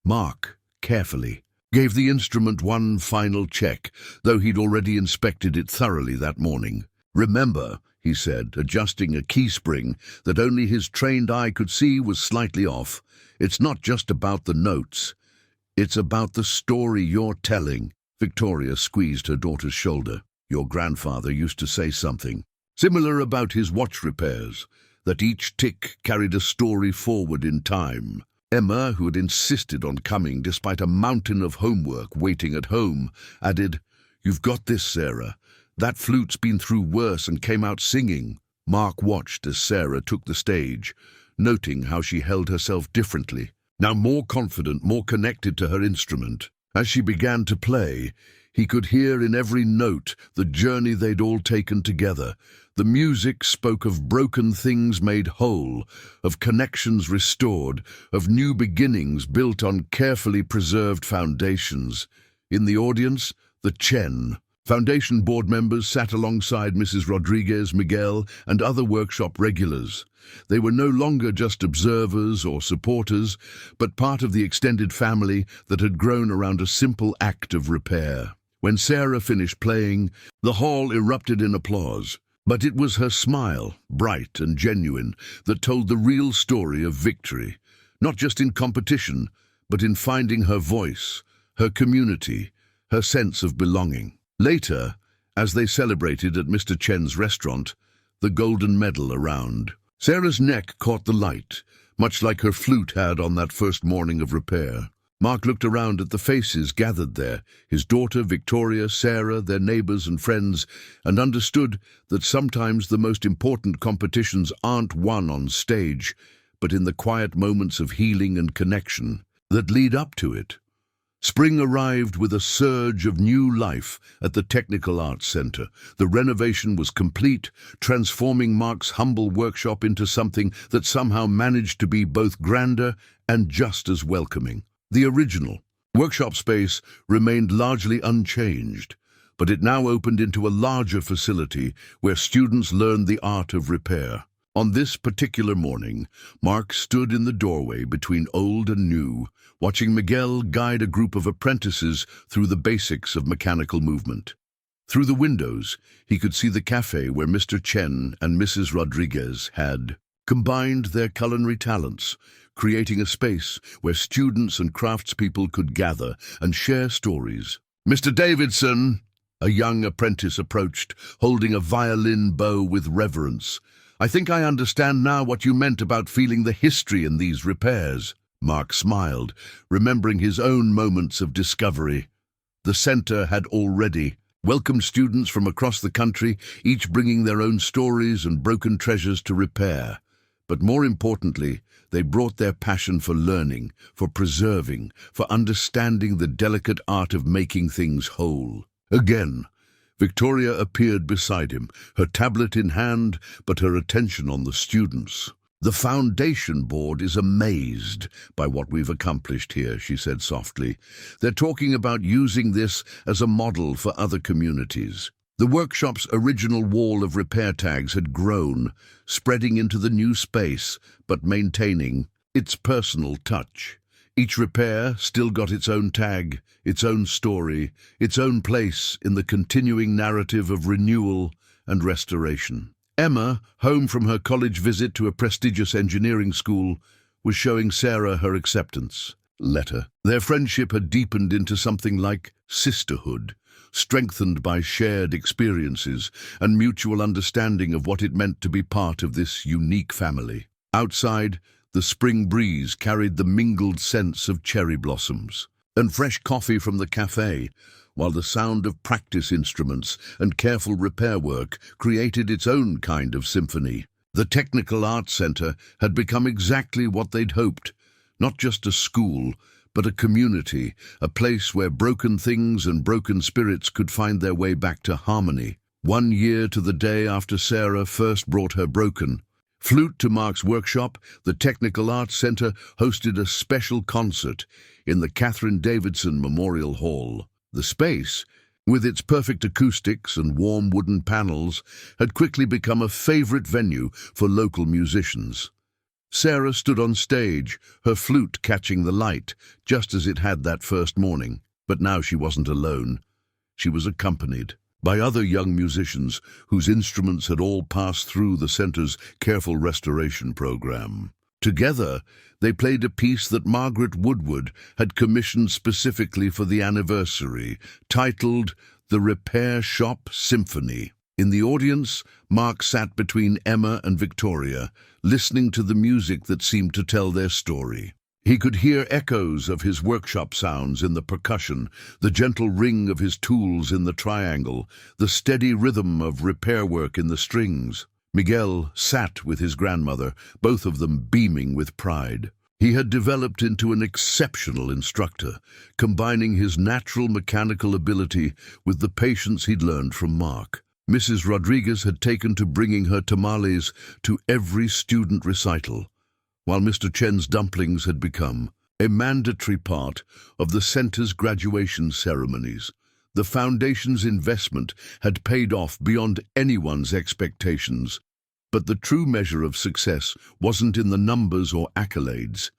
Mark, carefully, gave the instrument one final check, though he'd already inspected it thoroughly that morning. "Remember," he said, adjusting a key spring that only his trained eye could see was slightly off, "it's not just about the notes. It's about the story you're telling." Victoria squeezed her daughter's shoulder. "Your grandfather used to say something similar about his watch repairs, that each tick carried a story forward in time." Emma, who had insisted on coming despite a mountain of homework waiting at home, added, "You've got this, Sarah. That flute's been through worse and came out singing." Mark watched as Sarah took the stage, noting how she held herself differently, now more confident, more connected to her instrument. As she began to play, he could hear in every note the journey they'd all taken together. The music spoke of broken things made whole, of connections restored, of new beginnings built on carefully preserved foundations. In the audience, the Chen Foundation board members sat alongside Mrs. Rodriguez, Miguel, and other workshop regulars. They were no longer just observers or supporters, but part of the extended family that had grown around a simple act of repair. When Sarah finished playing, the hall erupted in applause. But it was her smile, bright and genuine, that told the real story of victory, not just in competition, but in finding her voice, her community, her sense of belonging. Later, as they celebrated at Mr. Chen's restaurant, the golden medal around, Sarah's neck caught the light, much like her flute had on that first morning of repair. Mark looked around at the faces gathered there, his daughter, Victoria, Sarah, their neighbors and friends, and understood that sometimes the most important competitions aren't won on stage, but in the quiet moments of healing and connection that lead up to it. Spring arrived with a surge of new life at the Technical Arts Center. The renovation was complete, transforming Mark's humble workshop into something that somehow managed to be both grander and just as welcoming. The original workshop space remained largely unchanged, but it now opened into a larger facility where students learned the art of repair. On this particular morning, Mark stood in the doorway between old and new, watching Miguel guide a group of apprentices through the basics of mechanical movement. Through the windows, he could see the cafe where Mr. Chen and Mrs. Rodriguez had combined their culinary talents, creating a space where students and craftspeople could gather and share stories. "Mr. Davidson," a young apprentice approached, holding a violin bow with reverence. "I think I understand now what you meant about feeling the history in these repairs." Mark smiled, remembering his own moments of discovery. The center had already welcomed students from across the country, each bringing their own stories and broken treasures to repair. But more importantly, they brought their passion for learning, for preserving, for understanding the delicate art of making things whole. Again, Victoria appeared beside him, her tablet in hand, but her attention on the students. "The foundation board is amazed by what we've accomplished here," she said softly. "They're talking about using this as a model for other communities." The workshop's original wall of repair tags had grown, spreading into the new space, but maintaining its personal touch. Each repair still got its own tag, its own story, its own place in the continuing narrative of renewal and restoration. Emma, home from her college visit to a prestigious engineering school, was showing Sarah her acceptance letter. Their friendship had deepened into something like sisterhood, strengthened by shared experiences and mutual understanding of what it meant to be part of this unique family. Outside, the spring breeze carried the mingled scents of cherry blossoms and fresh coffee from the cafe, while the sound of practice instruments and careful repair work created its own kind of symphony. The Technical Arts Center had become exactly what they'd hoped, not just a school, but a community, a place where broken things and broken spirits could find their way back to harmony. 1 year to the day after Sarah first brought her broken flute to Mark's workshop, the Technical Arts Center hosted a special concert in the Davidson Memorial Hall. The space, with its perfect acoustics and warm wooden panels, had quickly become a favorite venue for local musicians. Sarah stood on stage, her flute catching the light, just as it had that first morning. But now she wasn't alone. She was accompanied by other young musicians whose instruments had all passed through the center's careful restoration program. Together, they played a piece that Margaret Woodward had commissioned specifically for the anniversary, titled The Repair Shop Symphony. In the audience, Mark sat between Emma and Victoria, listening to the music that seemed to tell their story. He could hear echoes of his workshop sounds in the percussion, the gentle ring of his tools in the triangle, the steady rhythm of repair work in the strings. Miguel sat with his grandmother, both of them beaming with pride. He had developed into an exceptional instructor, combining his natural mechanical ability with the patience he'd learned from Mark. Mrs. Rodriguez had taken to bringing her tamales to every student recital, while Mr. Chen's dumplings had become a mandatory part of the center's graduation ceremonies. The foundation's investment had paid off beyond anyone's expectations, but the true measure of success wasn't in the numbers or accolades.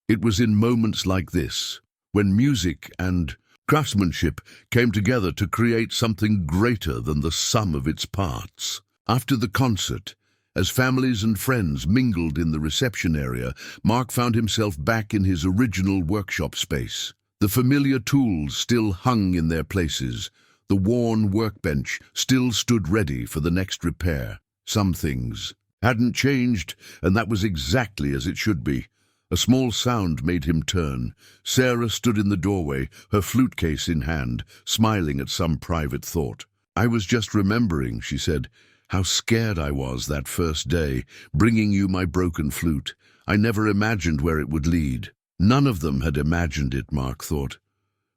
It was in moments like this, when music and craftsmanship came together to create something greater than the sum of its parts. After the concert, as families and friends mingled in the reception area, Mark found himself back in his original workshop space. The familiar tools still hung in their places. The worn workbench still stood ready for the next repair. Some things hadn't changed, and that was exactly as it should be. A small sound made him turn. Sarah stood in the doorway, her flute case in hand, smiling at some private thought. "I was just remembering," she said, "how scared I was that first day, bringing you my broken flute. I never imagined where it would lead." None of them had imagined it, Mark thought.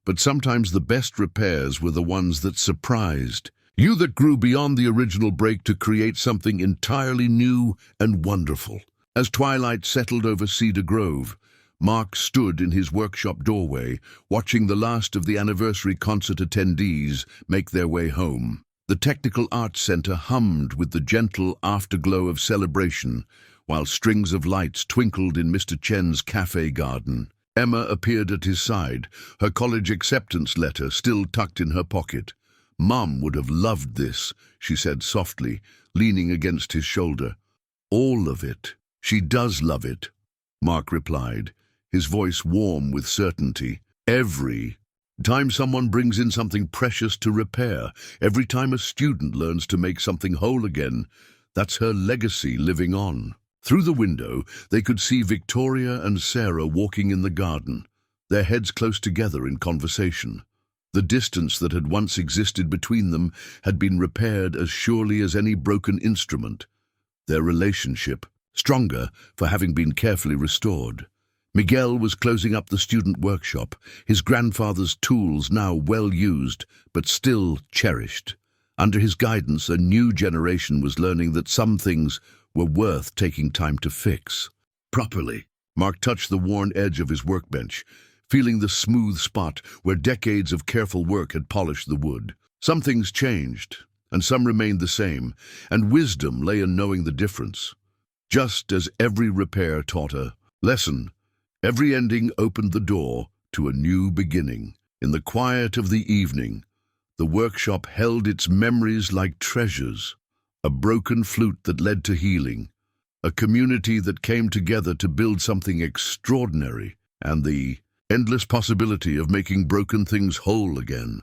But sometimes the best repairs were the ones that surprised you, that grew beyond the original break to create something entirely new and wonderful. As twilight settled over Cedar Grove, Mark stood in his workshop doorway, watching the last of the anniversary concert attendees make their way home. The Technical Arts Center hummed with the gentle afterglow of celebration, while strings of lights twinkled in Mr. Chen's cafe garden. Emma appeared at his side, her college acceptance letter still tucked in her pocket. "Mum would have loved this," she said softly, leaning against his shoulder. "All of it. She does love it," Mark replied, his voice warm with certainty. "Every time someone brings in something precious to repair, every time a student learns to make something whole again, that's her legacy living on." Through the window, they could see Victoria and Sarah walking in the garden, their heads close together in conversation. The distance that had once existed between them had been repaired as surely as any broken instrument, their relationship stronger for having been carefully restored. Miguel was closing up the student workshop, his grandfather's tools now well used, but still cherished. Under his guidance, a new generation was learning that some things were worth taking time to fix properly. Mark touched the worn edge of his workbench, feeling the smooth spot where decades of careful work had polished the wood. Some things changed, and some remained the same, and wisdom lay in knowing the difference. Just as every repair taught a Lesson: every ending opened the door to a new beginning. In the quiet of the evening, the workshop held its memories like treasures. A broken flute that led to healing, a community that came together to build something extraordinary, and the endless possibility of making broken things whole again.